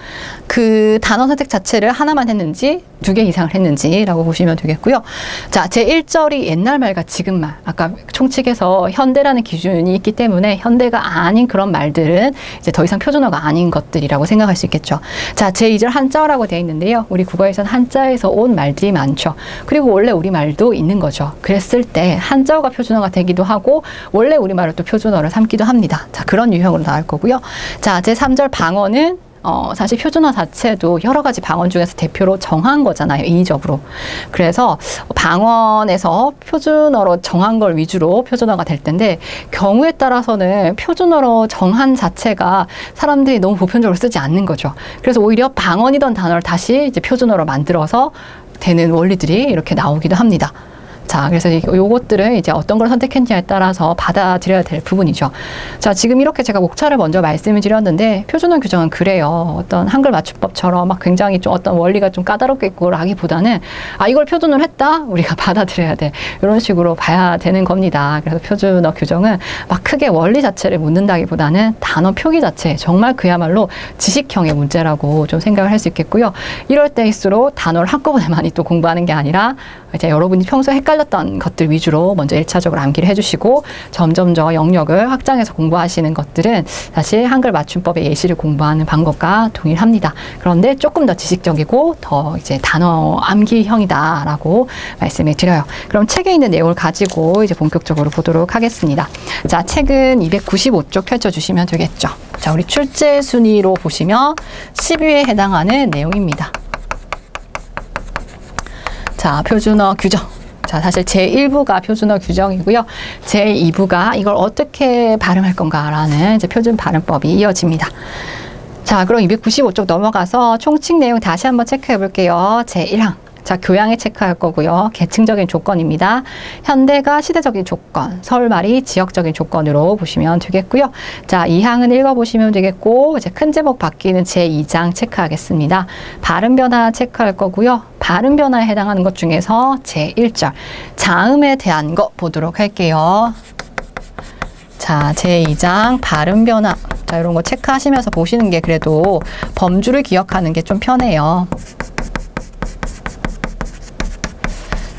그 단어 선택 자체를 하나만 했는지 두 개 이상을 했는지라고 보시면 되겠고요. 자, 제1절이 옛날 말과 지금 말. 아까 총칙에서 현대라는 기준이 있기 때문에 현대가 아닌 그런 말들은 이제 더 이상 표준어가 아닌 것들이라고 생각할 수 있겠죠. 자, 제2절 한자어라고 되어 있는데요. 우리 국어에서는 한자에서 온 말들이 많죠. 그리고 원래 우리말도 있는 거죠. 그랬을 때 한자어가 표준어가 되기도 하고 원래 우리말을 또 표준어를 삼기도 합니다. 자, 그런 유형으로 나올 거고요. 자, 제3절 방언은 사실 표준어 자체도 여러 가지 방언 중에서 대표로 정한 거잖아요. 인위적으로. 그래서 방언에서 표준어로 정한 걸 위주로 표준어가 될 텐데 경우에 따라서는 표준어로 정한 자체가 사람들이 너무 보편적으로 쓰지 않는 거죠. 그래서 오히려 방언이던 단어를 다시 이제 표준어로 만들어서 되는 원리들이 이렇게 나오기도 합니다. 자, 그래서 요것들은 이제 어떤 걸 선택했냐에 따라서 받아들여야 될 부분이죠. 자, 지금 이렇게 제가 목차를 먼저 말씀을 드렸는데 표준어 규정은 그래요. 어떤 한글 맞춤법처럼 막 굉장히 좀 어떤 원리가 좀 까다롭게 있고 라기보다는 이걸 표준어로 했다? 우리가 받아들여야 돼. 이런 식으로 봐야 되는 겁니다. 그래서 표준어 규정은 막 크게 원리 자체를 묻는다기보다는 단어 표기 자체, 정말 그야말로 지식형의 문제라고 좀 생각을 할 수 있겠고요. 이럴 때일수록 단어를 한꺼번에 많이 또 공부하는 게 아니라 이제 여러분이 평소에 헷갈렸던 것들 위주로 먼저 1차적으로 암기를 해주시고 점점 더 영역을 확장해서 공부하시는 것들은 사실 한글 맞춤법의 예시를 공부하는 방법과 동일합니다. 그런데 조금 더 지식적이고 더 이제 단어 암기형이다라고 말씀을 드려요. 그럼 책에 있는 내용을 가지고 이제 본격적으로 보도록 하겠습니다. 자, 책은 295쪽 펼쳐주시면 되겠죠. 자, 우리 출제 순위로 보시면 10위에 해당하는 내용입니다. 자, 표준어 규정. 자, 사실 제1부가 표준어 규정이고요. 제2부가 이걸 어떻게 발음할 건가라는 이제 표준 발음법이 이어집니다. 자, 그럼 295쪽 넘어가서 총칙 내용 다시 한번 체크해 볼게요. 제1항. 자, 교양에 체크할 거고요. 계층적인 조건입니다. 현대가 시대적인 조건, 서울말이 지역적인 조건으로 보시면 되겠고요. 자, 2항은 읽어보시면 되겠고, 이제 큰 제목 바뀌는 제2장 체크하겠습니다. 발음 변화 체크할 거고요. 발음 변화에 해당하는 것 중에서 제1절, 자음에 대한 거 보도록 할게요. 자, 제2장 발음 변화. 자, 이런 거 체크하시면서 보시는 게 그래도 범주를 기억하는 게 좀 편해요.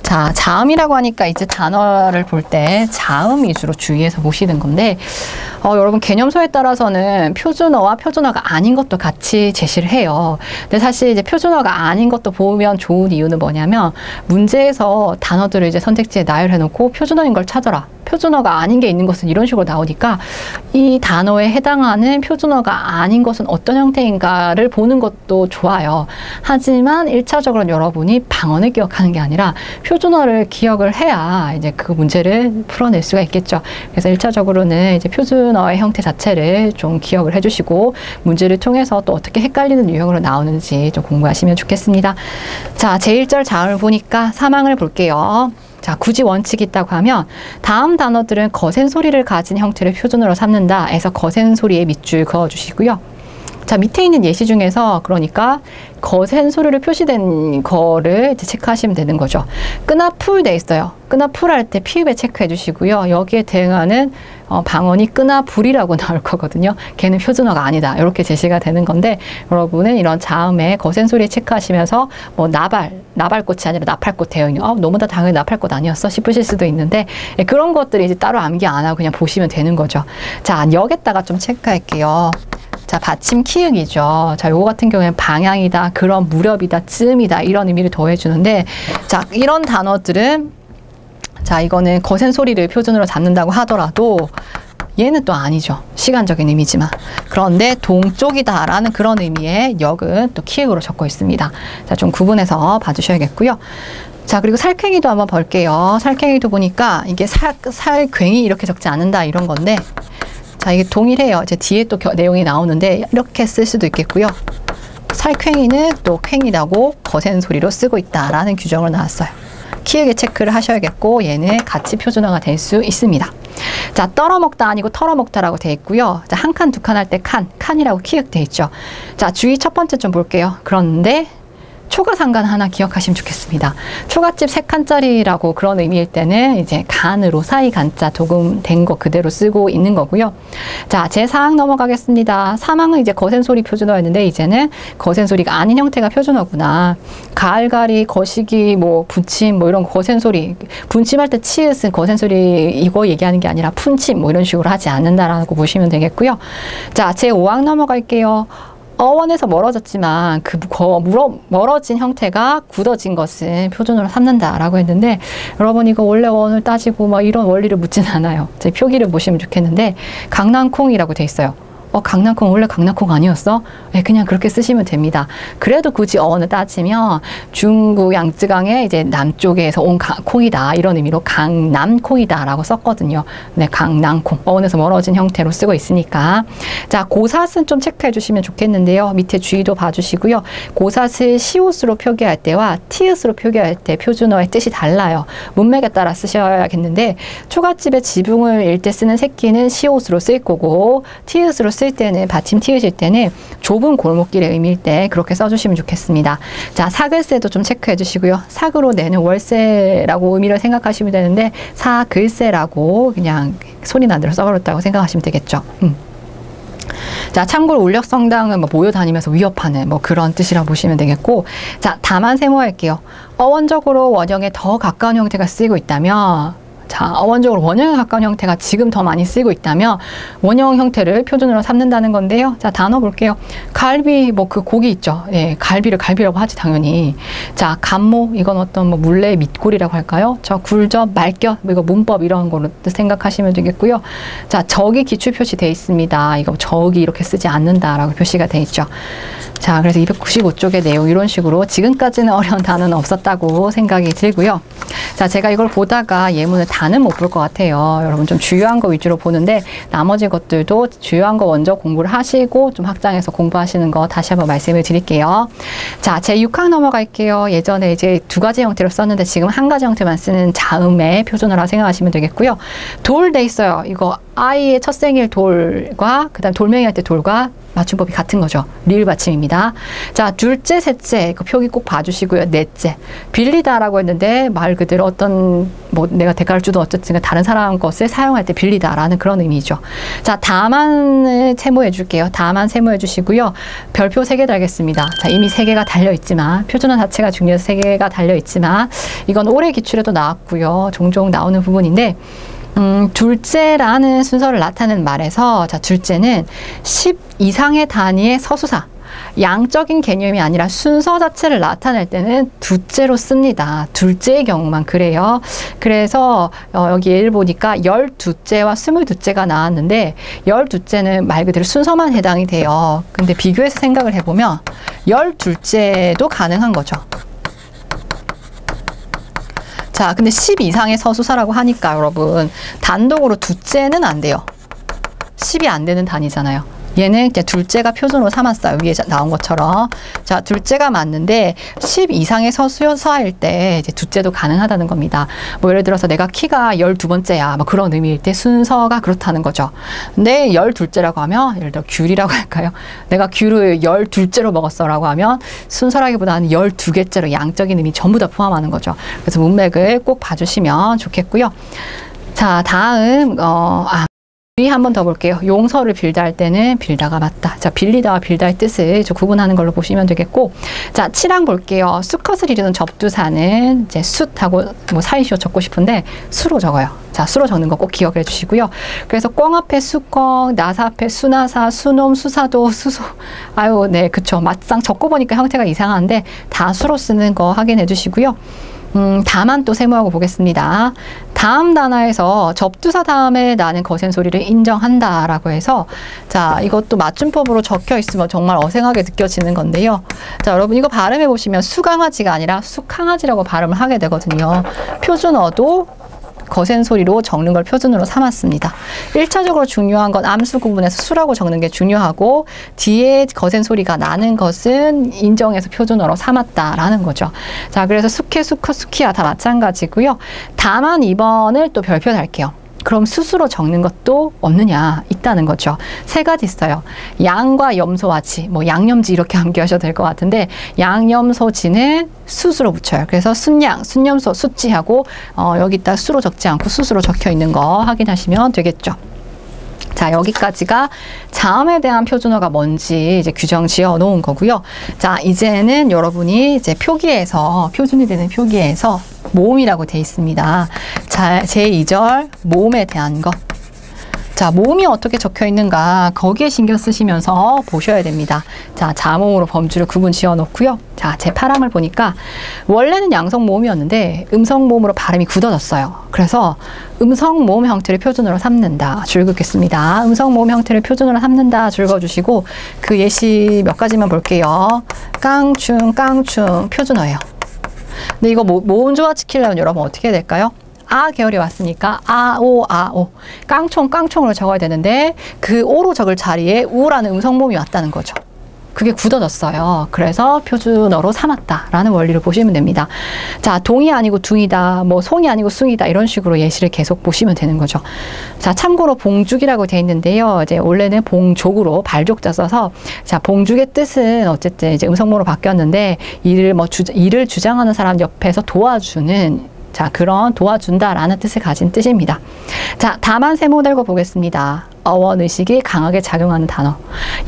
자, 자음이라고 하니까 이제 단어를 볼 때 자음 위주로 주의해서 보시는 건데 여러분 개념서에 따라서는 표준어와 표준어가 아닌 것도 같이 제시를 해요. 근데 사실 이제 표준어가 아닌 것도 보면 좋은 이유는 뭐냐면 문제에서 단어들을 이제 선택지에 나열해 놓고 표준어인 걸 찾아라. 표준어가 아닌 게 있는 것은 이런 식으로 나오니까 이 단어에 해당하는 표준어가 아닌 것은 어떤 형태인가를 보는 것도 좋아요. 하지만 1차적으로는 여러분이 방언을 기억하는 게 아니라 표준어를 기억을 해야 이제 그 문제를 풀어낼 수가 있겠죠. 그래서 1차적으로는 이제 표준어의 형태 자체를 좀 기억을 해주시고 문제를 통해서 또 어떻게 헷갈리는 유형으로 나오는지 좀 공부하시면 좋겠습니다. 자, 제1절 자음을 보니까 3항을 볼게요. 자, 굳이 원칙이 있다고 하면 다음 단어들은 거센 소리를 가진 형태를 표준어로 삼는다 해서 거센 소리에 밑줄 그어주시고요. 자, 밑에 있는 예시 중에서 그러니까 거센 소리로 표시된 거를 이제 체크하시면 되는 거죠. 끄나 풀 돼 있어요. 끄나 풀 할 때 피읍에 체크해 주시고요. 여기에 대응하는 방언이 끄나 불이라고 나올 거거든요. 걔는 표준어가 아니다. 이렇게 제시가 되는 건데 여러분은 이런 자음에 거센 소리에 체크하시면서 뭐 나발꽃이 아니라 나팔꽃 대응이 너무 다 당연히 나팔꽃 아니었어 싶으실 수도 있는데 그런 것들이 이제 따로 암기 안 하고 그냥 보시면 되는 거죠. 자, 여기다가 좀 체크할게요. 자, 받침 키읔이죠. 자, 요거 같은 경우에는 방향이다, 그런 무렵이다, 쯤이다 이런 의미를 더해주는데 자, 이런 단어들은 자, 이거는 거센 소리를 표준으로 잡는다고 하더라도 얘는 또 아니죠. 시간적인 의미지만. 그런데 동쪽이다라는 그런 의미의 역은 또 키읔으로 적고 있습니다. 자, 좀 구분해서 봐주셔야겠고요. 자, 그리고 살쾡이도 한번 볼게요. 살쾡이도 보니까 이게 살괭이 이렇게 적지 않는다 이런 건데 자, 이게 동일해요. 이제 뒤에 또 내용이 나오는데 이렇게 쓸 수도 있겠고요. 살쾡이는 또 퀭이라고 거센 소리로 쓰고 있다라는 규정으로 나왔어요. 키읔에 체크를 하셔야겠고 얘는 같이 표준어가 될 수 있습니다. 자, 떨어먹다 아니고 털어먹다라고 돼 있고요. 자, 한 칸, 두 칸 할 때 칸이라고 키읔 돼 있죠. 자, 주의 첫 번째 좀 볼게요. 그런데 초가상간 하나 기억하시면 좋겠습니다. 초가집 3칸짜리라고 그런 의미일 때는 이제 간으로 사이 간자 조금 된 거 그대로 쓰고 있는 거고요. 자, 제4항 넘어가겠습니다. 3항은 이제 거센소리 표준어였는데 이제는 거센소리가 아닌 형태가 표준어구나. 가을가리, 거시기, 뭐 분침, 뭐 이런 거센소리, 분침할 때 치읓은 거센소리 이거 얘기하는 게 아니라 푼침 뭐 이런 식으로 하지 않는다라고 보시면 되겠고요. 자, 제5항 넘어갈게요. 어원에서 멀어졌지만 멀어진 형태가 굳어진 것을 표준어로 삼는다라고 했는데 여러분 이거 원래 어원을 따지고 막 이런 원리를 묻진 않아요. 제 표기를 보시면 좋겠는데 강낭콩이라고 돼 있어요. 강낭콩 원래 강낭콩 아니었어? 네, 그냥 그렇게 쓰시면 됩니다. 그래도 굳이 어원을 따지면 중국 양쯔강의 이제 남쪽에서 온 콩이다 이런 의미로 강남콩이다 라고 썼거든요. 네, 강낭콩 어원에서 멀어진 형태로 쓰고 있으니까. 자, 고사슬 좀 체크해 주시면 좋겠는데요. 밑에 주의도 봐주시고요. 고사슬 시옷으로 표기할 때와 티읕으로 표기할 때 표준어의 뜻이 달라요. 문맥에 따라 쓰셔야겠는데 초가집의 지붕을 일 때 쓰는 새끼는 시옷으로 쓸 거고 티읕으로 쓸 때는 받침 띄우실 때는 좁은 골목길의 의미일 때 그렇게 써주시면 좋겠습니다. 자, 사글세도 좀 체크해 주시고요. 삭으로 내는 월세라고 의미를 생각하시면 되는데 사글세라고 그냥 소리 난 대로 써버렸다고 생각하시면 되겠죠. 자, 참고로 울력성당은 뭐 모여다니면서 위협하는 뭐 그런 뜻이라고 보시면 되겠고, 자, 다만 세모할게요. 어원적으로 원형에 더 가까운 형태가 쓰이고 있다면, 자, 어원적으로 원형에 가까운 형태가 지금 더 많이 쓰이고 있다면 원형 형태를 표준으로 삼는다는 건데요. 자, 단어 볼게요. 갈비, 뭐 그 고기 있죠. 예, 갈비를 갈비라고 하지 당연히. 자, 간모, 이건 어떤 뭐 물레 밑골이라고 할까요? 저 굴젓, 말겨, 이거 문법 이런 거로 생각하시면 되겠고요. 자, 적이 기출 표시되어 있습니다. 이거 적이 이렇게 쓰지 않는다라고 표시가 되어 있죠. 자, 그래서 295쪽의 내용 이런 식으로 지금까지는 어려운 단어는 없었다고 생각이 들고요. 자, 제가 이걸 보다가 예문을 다는 못 볼 것 같아요. 여러분 좀 주요한 거 위주로 보는데 나머지 것들도 주요한 거 먼저 공부를 하시고 좀 확장해서 공부하시는 거 다시 한번 말씀을 드릴게요. 자, 제6항 넘어갈게요. 예전에 이제 2가지 형태로 썼는데 지금 1가지 형태만 쓰는 자음의 표준어라고 생각하시면 되겠고요. 돌 돼 있어요. 이거 아이의 첫 생일 돌과 그다음 돌멩이 할 때 돌과 맞춤법이 같은 거죠. 리을 받침입니다. 자, 둘째, 셋째 그 표기 꼭 봐주시고요. 넷째 빌리다라고 했는데 말 그대로 어떤 뭐 내가 대가를 주든 어쨌든 다른 사람 것을 사용할 때 빌리다라는 그런 의미죠. 자, 다만을 세모해 줄게요. 다만 세모해 주시고요. 별표 3개 달겠습니다. 자, 이미 3개가 달려 있지만 표준어 자체가 중요해서 3개가 달려 있지만 이건 올해 기출에도 나왔고요. 종종 나오는 부분인데 둘째라는 순서를 나타내는 말에서 자, 둘째는 10 이상의 단위의 서수사, 양적인 개념이 아니라 순서 자체를 나타낼 때는 두째로 씁니다. 둘째의 경우만 그래요. 그래서 여기 예를 보니까 12째와 22째가 나왔는데 12째는 말 그대로 순서만 해당이 돼요. 근데 비교해서 생각을 해보면 12째도 가능한 거죠. 자, 근데 10 이상의 서수사라고 하니까 여러분 단독으로 두째는 안 돼요. 10이 안 되는 단위잖아요. 얘는 이제 둘째가 표준으로 삼았어요. 위에 나온 것처럼. 자, 둘째가 맞는데 10 이상의 서수사일 때 이제 두째도 가능하다는 겁니다. 뭐 예를 들어서 내가 키가 12번째야. 뭐 그런 의미일 때 순서가 그렇다는 거죠. 근데 12째라고 하면 예를 들어 귤이라고 할까요? 내가 귤을 12째로 먹었어라고 하면 순서라기보다는 12개째로 양적인 의미 전부 다 포함하는 거죠. 그래서 문맥을 꼭 봐주시면 좋겠고요. 자, 다음 한 번 더 볼게요. 용서를 빌다 할 때는 빌다가 맞다. 자, 빌리다와 빌다의 뜻을 좀 구분하는 걸로 보시면 되겠고, 자, 7항 볼게요. 수컷을 이루는 접두사는 이제 숫하고 뭐 사이시오 적고 싶은데 수로 적어요. 자, 수로 적는 거 꼭 기억해 주시고요. 그래서 꽝 앞에 수꽝, 나사 앞에 수나사, 수놈, 수사도, 수소. 아유, 네, 그쵸. 막상 적고 보니까 형태가 이상한데 다 수로 쓰는 거 확인해 주시고요. 다만 또 세모하고 보겠습니다. 다음 단어에서 접두사 다음에 나는 거센 소리를 인정한다라고 해서 자, 이것도 맞춤법으로 적혀 있으면 정말 어색하게 느껴지는 건데요. 자, 여러분 이거 발음해 보시면 수강아지가 아니라 수강아지라고 발음을 하게 되거든요. 표준어도 거센 소리로 적는 걸 표준으로 삼았습니다. 1차적으로 중요한 건 암수 구분에서 수라고 적는 게 중요하고 뒤에 거센 소리가 나는 것은 인정해서 표준어로 삼았다라는 거죠. 자, 그래서 숙해, 수커, 수키야 다 마찬가지고요. 다만 2번을 또 별표 달게요. 그럼 수수로 적는 것도 없느냐? 있다는 거죠. 세 가지 있어요. 양과 염소와지, 뭐 양념지 이렇게 암기하셔도 될 것 같은데 양염소지는 수수로 붙여요. 그래서 순양, 순염소, 수지하고 여기다 수로 적지 않고 수수로 적혀 있는 거 확인하시면 되겠죠. 자, 여기까지가 자음에 대한 표준어가 뭔지 이제 규정 지어 놓은 거고요. 자, 이제는 여러분이 이제 표기에서, 표준이 되는 표기에서 모음이라고 돼 있습니다. 자, 제2절 모음에 대한 것. 자, 모음이 어떻게 적혀 있는가 거기에 신경 쓰시면서 보셔야 됩니다. 자, 자모음으로 범주를 구분 지어 놓고요. 자, 제 8항을 보니까 원래는 양성 모음이었는데 음성 모음으로 발음이 굳어졌어요. 그래서 음성 모음 형태를 표준어로 삼는다. 줄 긋겠습니다. 음성 모음 형태를 표준어로 삼는다. 줄 그어주시고 그 예시 몇 가지만 볼게요. 깡충, 깡충 표준어예요. 근데 이거 모음 조화시키려면 여러분 어떻게 해야 될까요? 아 계열이 왔으니까 아오 아오 깡총 깡총으로 적어야 되는데 그 오로 적을 자리에 우라는 음성모음이 왔다는 거죠. 그게 굳어졌어요. 그래서 표준어로 삼았다라는 원리를 보시면 됩니다. 자, 동이 아니고 둥이다, 뭐 송이 아니고 숭이다 이런 식으로 예시를 계속 보시면 되는 거죠. 자, 참고로 봉죽이라고 되어 있는데요. 이제 원래는 봉족으로 발족자 써서 자, 봉죽의 뜻은 어쨌든 이제 음성모로 바뀌었는데 일을 주장하는 사람 옆에서 도와주는 자, 그런 도와준다라는 뜻을 가진 뜻입니다. 자, 다만 세 모델고 보겠습니다. 어원의식이 강하게 작용하는 단어.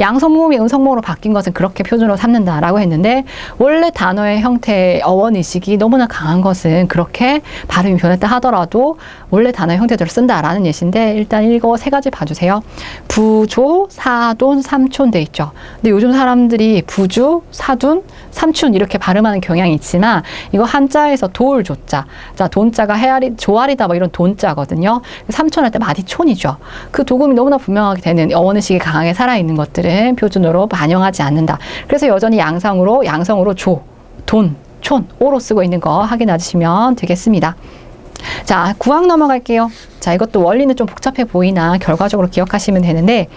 양성모음이 음성모음으로 바뀐 것은 그렇게 표준어로 삼는다라고 했는데 원래 단어의 형태의 어원의식이 너무나 강한 것은 그렇게 발음이 변했다 하더라도 원래 단어의 형태대로 쓴다라는 예시인데 일단 이거 세 가지 봐주세요. 부조, 사돈, 삼촌 돼 있죠. 근데 요즘 사람들이 부주, 사둔, 삼촌 이렇게 발음하는 경향이 있지만 이거 한자에서 돌, 조자. 자, 돈자가 헤아리, 조아리다 뭐 이런 돈자거든요. 삼촌 할 때 마디촌이죠. 그 도금이 너무나 분명하게 되는 어원의식이 강하게 살아있는 것들은 표준어로 반영하지 않는다. 그래서 여전히 양성으로 조, 돈, 촌, 오로 쓰고 있는 거 확인하시면 되겠습니다. 자, 9항 넘어갈게요. 자, 이것도 원리는 좀 복잡해 보이나 결과적으로 기억하시면 되는데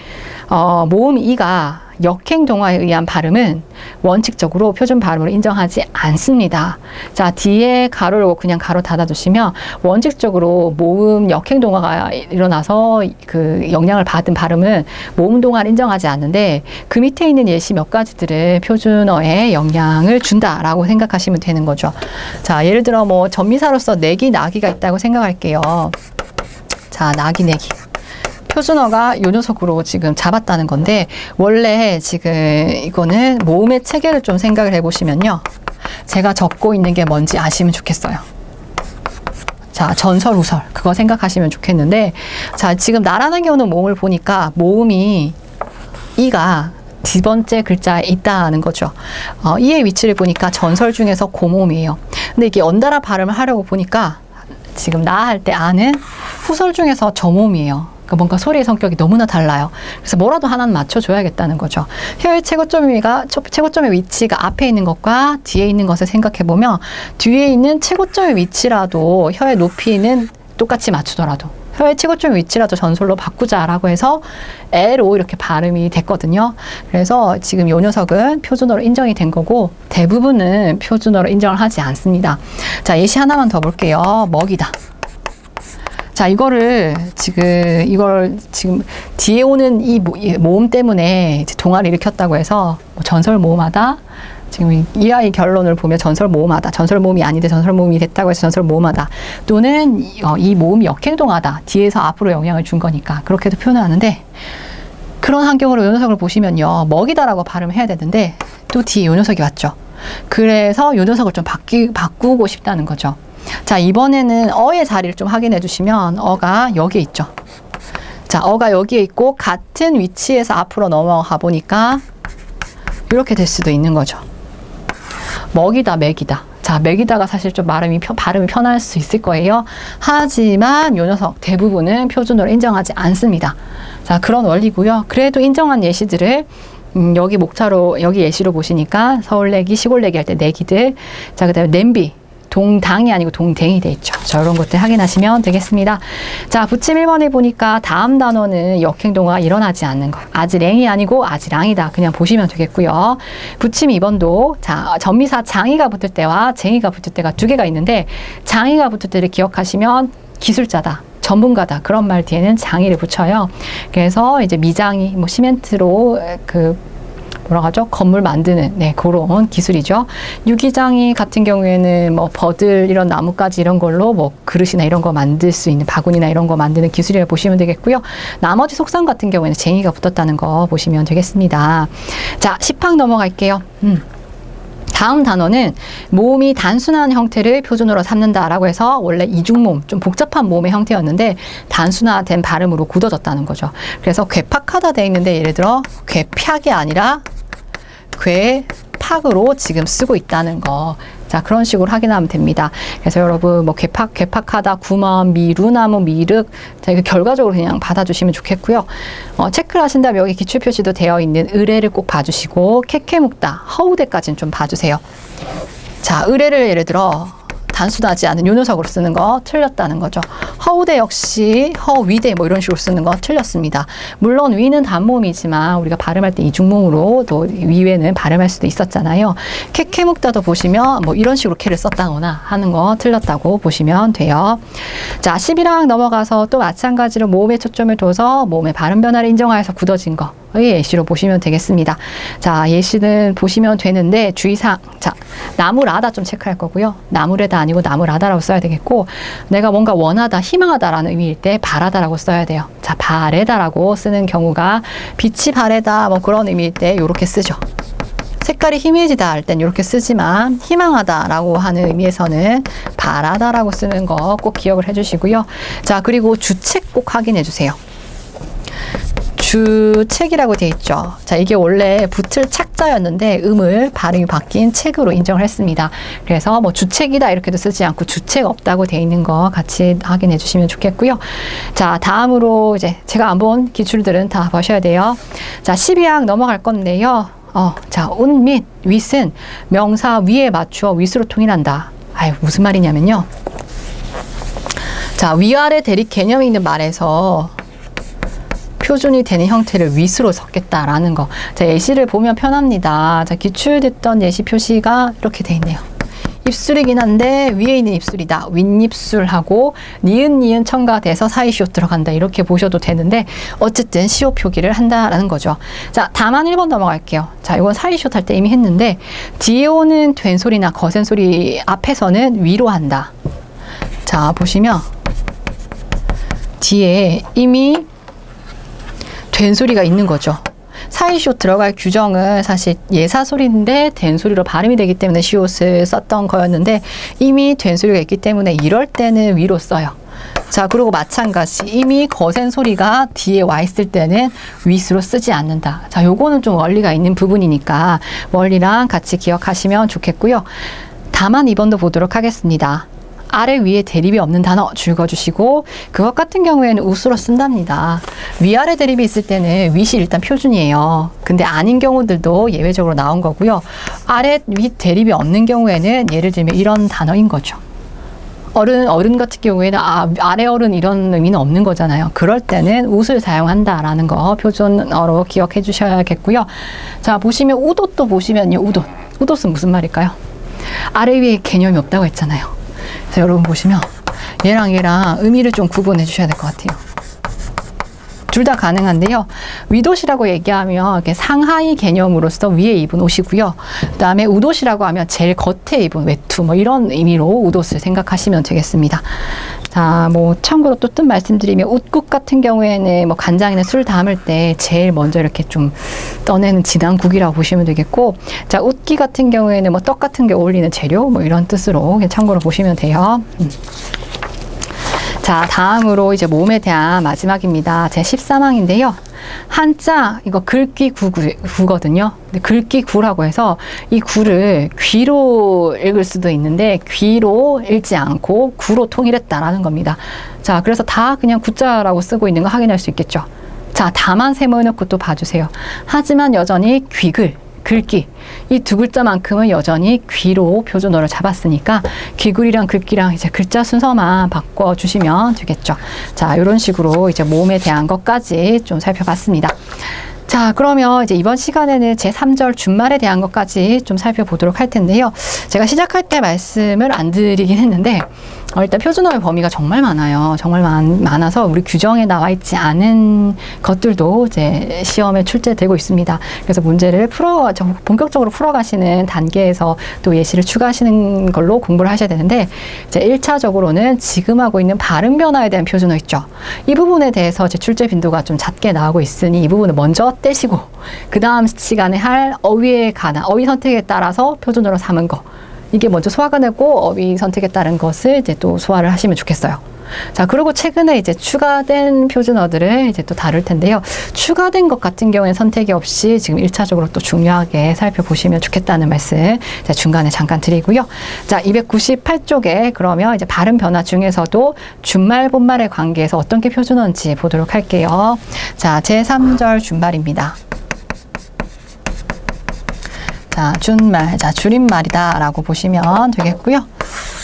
모음 이가 역행동화에 의한 발음은 원칙적으로 표준 발음으로 인정하지 않습니다. 자, 뒤에 가로를 그냥 가로 닫아두시면 원칙적으로 모음 역행동화가 일어나서 그 영향을 받은 발음은 모음동화를 인정하지 않는데 그 밑에 있는 예시 몇 가지들은 표준어에 영향을 준다라고 생각하시면 되는 거죠. 자, 예를 들어 뭐 전미사로서 내기, 나기가 있다고 생각할게요. 자, 나기, 내기. 표준어가 요 녀석으로 지금 잡았다는 건데 원래 지금 이거는 모음의 체계를 좀 생각을 해보시면요. 제가 적고 있는 게 뭔지 아시면 좋겠어요. 자, 전설, 우설 그거 생각하시면 좋겠는데 자, 지금 나라는 경우는 모음을 보니까 모음이 이가 두 번째 글자에 있다는 거죠. 이의 위치를 보니까 전설 중에서 고모음이에요. 근데 이게 연달아 발음을 하려고 보니까 지금 나 할 때 아는 후설 중에서 저모음이에요. 그러니까 뭔가 소리의 성격이 너무나 달라요. 그래서 뭐라도 하나는 맞춰줘야겠다는 거죠. 혀의 최고점의 위치가 앞에 있는 것과 뒤에 있는 것을 생각해보면 뒤에 있는 최고점의 위치라도 혀의 높이는 똑같이 맞추더라도 혀의 최고점의 위치라도 전설로 바꾸자라고 해서 에로 이렇게 발음이 됐거든요. 그래서 지금 이 녀석은 표준어로 인정이 된 거고 대부분은 표준어로 인정을 하지 않습니다. 자, 예시 하나만 더 볼게요. 먹이다. 자, 이걸 지금 뒤에 오는 이 모음 때문에 동화를 일으켰다고 해서 전설 모음하다. 지금 이 아이 결론을 보면 전설 모음하다. 전설 모음이 아닌데 전설 모음이 됐다고 해서 전설 모음하다. 또는 이 모음이 역행동하다. 뒤에서 앞으로 영향을 준 거니까 그렇게도 표현하는데 그런 환경으로 요 녀석을 보시면요. 먹이다라고 발음해야 되는데 또 뒤에 요 녀석이 왔죠. 그래서 요 녀석을 좀 바꾸고 싶다는 거죠. 자, 이번에는 어의 자리를 좀 확인해 주시면 어가 여기에 있죠. 자, 어가 여기에 있고 같은 위치에서 앞으로 넘어가 보니까 이렇게 될 수도 있는 거죠. 먹이다, 먹이다. 자, 먹이다가 사실 좀 발음이 편할 수 있을 거예요. 하지만 요 녀석 대부분은 표준어로 인정하지 않습니다. 자, 그런 원리고요. 그래도 인정한 예시들을 여기 목차로 여기 예시로 보시니까 서울내기, 시골내기 할 때 내기들. 자, 그다음에 냄비. 동당이 아니고 동댕이 돼 있죠. 자, 이런 것들 확인하시면 되겠습니다. 자, 부침 1번에 보니까 다음 단어는 역행동화가 일어나지 않는 거. 아지랭이 아니고 아지랑이다. 그냥 보시면 되겠고요. 부침 2번도 자, 전미사 장이가 붙을 때와 쟁이가 붙을 때가 두 개가 있는데 장이가 붙을 때를 기억하시면 기술자다. 전문가다 그런 말 뒤에는 장이를 붙여요. 그래서 이제 미장이 뭐 시멘트로 뭐라고 하죠? 건물 만드는 그런 기술이죠. 유기장이 같은 경우에는 뭐 버들 이런 나뭇가지 이런 걸로 뭐 그릇이나 이런 거 만들 수 있는 바구니나 이런 거 만드는 기술이라고 보시면 되겠고요. 나머지 속성 같은 경우에는 쟁이가 붙었다는 거 보시면 되겠습니다. 자, 10항 넘어갈게요. 다음 단어는 몸이 단순한 형태를 표준어로 삼는다라고 해서 원래 이중몸, 좀 복잡한 몸의 형태였는데 단순화된 발음으로 굳어졌다는 거죠. 그래서 괴팍하다 돼 있는데 예를 들어 괴팍이 아니라 괴팍으로 지금 쓰고 있다는 거. 자, 그런 식으로 확인하면 됩니다. 그래서 여러분 뭐 괴팍하다, 구먼, 미루나무, 미륵, 자, 이거 결과적으로 그냥 받아주시면 좋겠고요. 체크를 하신다면 여기 기출 표시도 되어 있는 의례를 꼭 봐주시고 캐캐묵다, 허우대까지는 좀 봐주세요. 자, 의례를 예를 들어 단순하지 않은 요 녀석으로 쓰는 거 틀렸다는 거죠. 허우대 역시 허위대 뭐 이런 식으로 쓰는 거 틀렸습니다. 물론 위는 단모음이지만 우리가 발음할 때 이중모음으로 또 위에는 발음할 수도 있었잖아요. 캐캐묵다도 보시면 뭐 이런 식으로 캐를 썼다거나 하는 거 틀렸다고 보시면 돼요. 자, 11항 넘어가서 또 마찬가지로 모음에 초점을 둬서 모음의 발음 변화를 인정하여서 굳어진 거. 예시로 보시면 되겠습니다. 자, 예시는 보시면 되는데 주의사항. 자, 나무라다 좀 체크할 거고요. 나무래다 아니고 나무라다라고 써야 되겠고, 내가 뭔가 원하다, 희망하다라는 의미일 때 바라다라고 써야 돼요. 자, 바래다라고 쓰는 경우가 빛이 바래다 뭐 그런 의미일 때 이렇게 쓰죠. 색깔이 희미해지다 할 땐 이렇게 쓰지만 희망하다라고 하는 의미에서는 바라다라고 쓰는 거 꼭 기억을 해주시고요. 자, 그리고 주책 꼭 확인해 주세요. 주책이라고 되어 있죠. 자, 이게 원래 붙을 착자였는데 음을 발음이 바뀐 책으로 인정을 했습니다. 그래서 뭐 주책이다 이렇게도 쓰지 않고 주책 없다고 되어 있는 거 같이 확인해 주시면 좋겠고요. 자, 다음으로 이제 제가 안 본 기출들은 다 보셔야 돼요. 자, 12항 넘어갈 건데요. 자, 운 및 윗은 명사 위에 맞추어 윗으로 통일한다. 아유, 무슨 말이냐면요. 자, 위아래 대립 개념이 있는 말에서 표준이 되는 형태를 윗으로 섞겠다라는 거. 자, 예시를 보면 편합니다. 자, 기출됐던 예시 표시가 이렇게 돼 있네요. 입술이긴 한데 위에 있는 입술이다. 윗입술하고 니은 첨가돼서 사이시오 들어간다. 이렇게 보셔도 되는데 어쨌든 시오 표기를 한다라는 거죠. 자, 다만 1번 넘어갈게요. 자, 이건 사이시오 탈 때 이미 했는데 뒤에 오는 된 소리나 거센 소리 앞에서는 위로 한다. 자, 보시면 뒤에 이미 된 소리가 있는 거죠. 사이시오 들어갈 규정은 사실 예사소리인데 된 소리로 발음이 되기 때문에 시옷을 썼던 거였는데 이미 된 소리가 있기 때문에 이럴 때는 위로 써요. 자, 그리고 마찬가지 이미 거센 소리가 뒤에 와 있을 때는 윗으로 쓰지 않는다. 자, 요거는 좀 원리가 있는 부분이니까 원리랑 같이 기억하시면 좋겠고요. 다만 2번도 보도록 하겠습니다. 아래 위에 대립이 없는 단어 줄거주시고 그것 같은 경우에는 우스로 쓴답니다. 위아래 대립이 있을 때는 윗이 일단 표준이에요. 근데 아닌 경우들도 예외적으로 나온 거고요. 아래 윗 대립이 없는 경우에는 예를 들면 이런 단어인 거죠. 어른 같은 경우에는 아래 어른 이런 의미는 없는 거잖아요. 그럴 때는 웃을 사용한다라는 거 표준어로 기억해 주셔야겠고요. 자, 보시면 우돛도 보시면요. 우돛은 무슨 말일까요? 아래 위에 개념이 없다고 했잖아요. 자, 여러분 보시면 얘랑 의미를 좀 구분해 주셔야 될 것 같아요. 둘 다 가능한데요. 위옷이라고 얘기하면 이렇게 상하이 개념으로서 위에 입은 옷이고요. 그 다음에 우옷이라고 하면 제일 겉에 입은 외투 뭐 이런 의미로 우옷을 생각하시면 되겠습니다. 자, 뭐 참고로 또 뜻 말씀드리면 웃국 같은 경우에는 뭐 간장이나 술 담을 때 제일 먼저 이렇게 좀 떠내는 진한국이라고 보시면 되겠고, 자, 웃기 같은 경우에는 뭐 떡 같은 게 어울리는 재료 뭐 이런 뜻으로 참고로 보시면 돼요. 자, 다음으로 이제 모음에 대한 마지막입니다. 제 13항인데요. 한자 이거 글귀 구거든요. 근데 글귀 구라고 해서 이 구를 귀로 읽을 수도 있는데 귀로 읽지 않고 구로 통일했다라는 겁니다. 자, 그래서 다 그냥 구자라고 쓰고 있는 거 확인할 수 있겠죠. 자, 다만 세모해놓고 또 봐주세요. 하지만 여전히 글귀 이 두 글자만큼은 여전히 귀로 표준어를 잡았으니까 귀글이랑 글귀랑 이제 글자 순서만 바꿔주시면 되겠죠. 자, 이런 식으로 이제 모음에 대한 것까지 좀 살펴봤습니다. 자, 자, 그러면 이제 이번 시간에는 제3절 준말에 대한 것까지 좀 살펴보도록 할 텐데요. 제가 시작할 때 말씀을 안 드리긴 했는데, 일단 표준어의 범위가 정말 많아요. 정말 많아서 우리 규정에 나와 있지 않은 것들도 이제 시험에 출제되고 있습니다. 그래서 문제를 본격적으로 풀어가시는 단계에서 또 예시를 추가하시는 걸로 공부를 하셔야 되는데, 이제 1차적으로는 지금 하고 있는 발음 변화에 대한 표준어 있죠. 이 부분에 대해서 이제 출제 빈도가 좀 잦게 나오고 있으니 이 부분을 먼저 떼시고, 그 다음 시간에 할 어휘에 관한 어휘 선택에 따라서 표준어로 삼은 거, 이게 먼저 소화가 되고 어휘 선택에 따른 것을 이제 또 소화를 하시면 좋겠어요. 자, 그리고 최근에 이제 추가된 표준어들을 이제 또 다룰 텐데요. 추가된 것 같은 경우에 선택이 없이 지금 1차적으로 또 중요하게 살펴보시면 좋겠다는 말씀 중간에 잠깐 드리고요. 자, 298쪽에 그러면 이제 발음 변화 중에서도 준말, 본말의 관계에서 어떤 게 표준어인지 보도록 할게요. 자, 제3절 준말입니다. 자, 준말, 자, 줄임말이다 라고 보시면 되겠고요.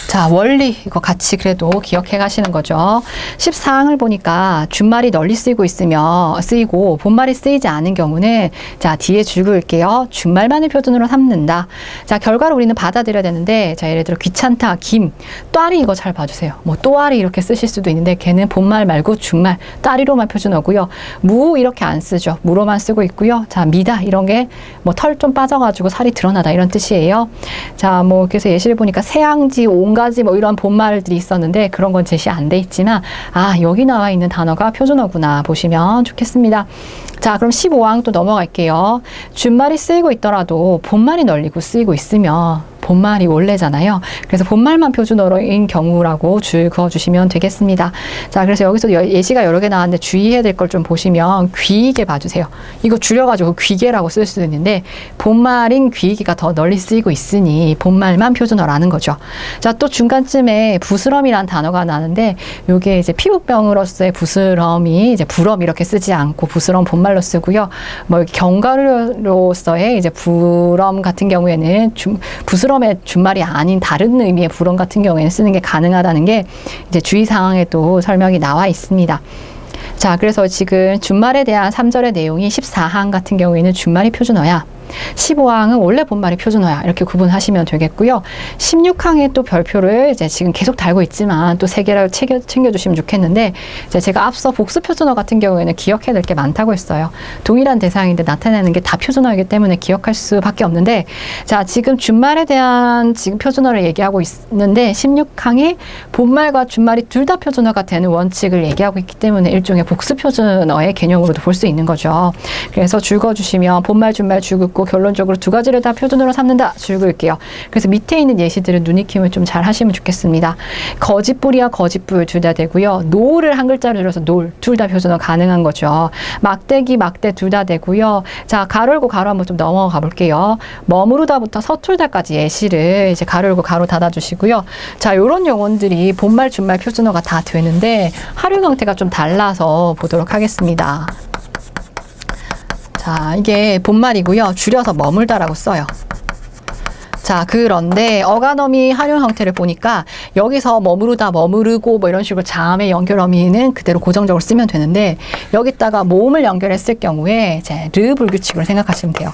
자, 원리 이거 같이 그래도 기억해 가시는 거죠. 14항을 보니까 준말이 널리 쓰이고 본말이 쓰이지 않은 경우는, 자, 뒤에 줄 그을게요. 준말만을 표준으로 삼는다. 자, 결과를 우리는 받아들여야 되는데, 자, 예를 들어 귀찮다, 김, 또아리 이거 잘 봐주세요. 뭐 또아리 이렇게 쓰실 수도 있는데 걔는 본말 말고 준말, 따리로만 표준어고요. 무 이렇게 안 쓰죠. 무로만 쓰고 있고요. 자, 미다 이런 게 뭐 털 좀 빠져가지고 살이 드러나다 이런 뜻이에요. 자, 뭐 그래서 예시를 보니까 세앙지, 온가지 뭐 이런 본말들이 있었는데 그런 건 제시 안 돼 있지만, 아, 여기 나와 있는 단어가 표준어구나 보시면 좋겠습니다. 자, 그럼 15항 또 넘어갈게요. 준말이 쓰이고 있더라도 본말이 널리고 쓰이고 있으면 본말이 원래잖아요. 그래서 본말만 표준어인 경우라고 줄 그어주시면 되겠습니다. 자, 그래서 여기서 예시가 여러 개 나왔는데 주의해야 될 걸 좀 보시면 귀이게 봐주세요. 이거 줄여가지고 귀계라고 쓸 수도 있는데 본말인 귀이게가 더 널리 쓰이고 있으니 본말만 표준어라는 거죠. 자, 또 중간쯤에 부스럼이란 단어가 나는데 요게 이제 피부병으로서의 부스럼이 이제 부럼 이렇게 쓰지 않고 부스럼 본말로 쓰고요. 뭐 견과류로서의 이제 부럼 같은 경우에는 부스럼의 준말이 아닌 다른 의미의 부럼 같은 경우에는 쓰는 게 가능하다는 게 이제 주의사항에도 설명이 나와 있습니다. 자, 그래서 지금 준말에 대한 3절의 내용이 14항 같은 경우에는 준말이 표준어야, 15항은 원래 본말이 표준어야, 이렇게 구분하시면 되겠고요. 16항에 또 별표를 이제 지금 계속 달고 있지만 또 3개를 챙겨주시면 좋겠는데, 이제 제가 앞서 복수 표준어 같은 경우에는 기억해야 될 게 많다고 했어요. 동일한 대상인데 나타내는 게 다 표준어이기 때문에 기억할 수밖에 없는데, 자, 지금 준말에 대한 지금 표준어를 얘기하고 있는데 16항이 본말과 준말이 둘 다 표준어가 되는 원칙을 얘기하고 있기 때문에 일종의 복수 표준어의 개념으로도 볼 수 있는 거죠. 그래서 줄 그어주시면 본말, 준말 줄 긋고 결론적으로 두 가지를 다 표준어로 삼는다 줄 그을게요. 그래서 밑에 있는 예시들은 눈 익힘을 좀 잘 하시면 좋겠습니다. 거짓불이야 거짓불 둘 다 되고요. 노를 한 글자로 줄여서 놀 둘 다 표준어 가능한 거죠. 막대기 막대 둘 다 되고요. 자, 가로 열고 가로 한번 좀 넘어가 볼게요. 머무르다부터 서툴다까지 예시를 이제 가로 열고 가로 닫아 주시고요. 자, 요런 용어들이 본말 준말 표준어가 다 되는데 활용 형태가 좀 달라서 보도록 하겠습니다. 자, 이게 본말이고요. 줄여서 머물다라고 써요. 자, 그런데 어간어미 활용 형태를 보니까 여기서 머무르다, 머무르고 뭐 이런 식으로 자음의 연결 어미는 그대로 고정적으로 쓰면 되는데, 여기다가 모음을 연결했을 경우에 이제 르 불규칙으로 생각하시면 돼요.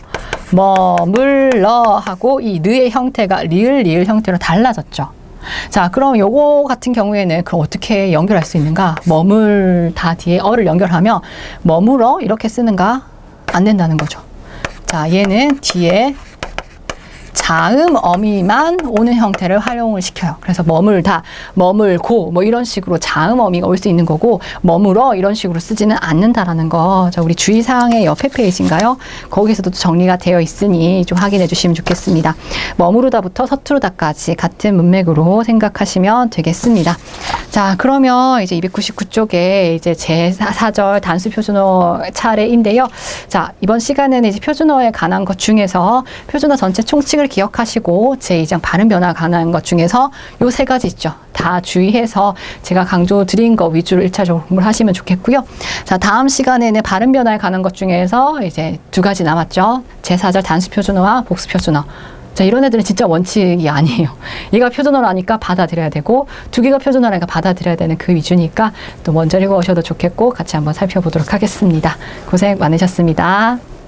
머물러 하고 이 르의 형태가 리을 형태로 달라졌죠. 자, 그럼 요거 같은 경우에는 그럼 어떻게 연결할 수 있는가? 머물다 뒤에 어를 연결하면 머물어 이렇게 쓰는가? 안 된다는 거죠. 자, 얘는 뒤에 자음 어미만 오는 형태를 활용을 시켜요. 그래서 머물다, 머물고 뭐 이런 식으로 자음 어미가 올 수 있는 거고, 머물어 이런 식으로 쓰지는 않는다라는 거. 자, 우리 주의사항의 옆에 페이지인가요? 거기서도 정리가 되어 있으니 좀 확인해 주시면 좋겠습니다. 머무르다부터 서투르다까지 같은 문맥으로 생각하시면 되겠습니다. 자, 그러면 이제 299쪽에 이제 제4절 단수 표준어 차례인데요. 자, 이번 시간에는 이제 표준어에 관한 것 중에서 표준어 전체 총칙을 기억하시고 제2장 발음 변화에 관한 것 중에서 요 3가지 있죠. 다 주의해서 제가 강조 드린 거 위주로 1차적으로 공부를 하시면 좋겠고요. 자, 다음 시간에는 발음 변화에 관한 것 중에서 이제 2가지 남았죠. 제4절 단수 표준어와 복수 표준어. 자, 이런 애들은 진짜 원칙이 아니에요. 얘가 표준어라니까 받아들여야 되고, 두 개가 표준어라니까 받아들여야 되는 그 위주니까 또 먼저 읽어오셔도 좋겠고, 같이 한번 살펴보도록 하겠습니다. 고생 많으셨습니다.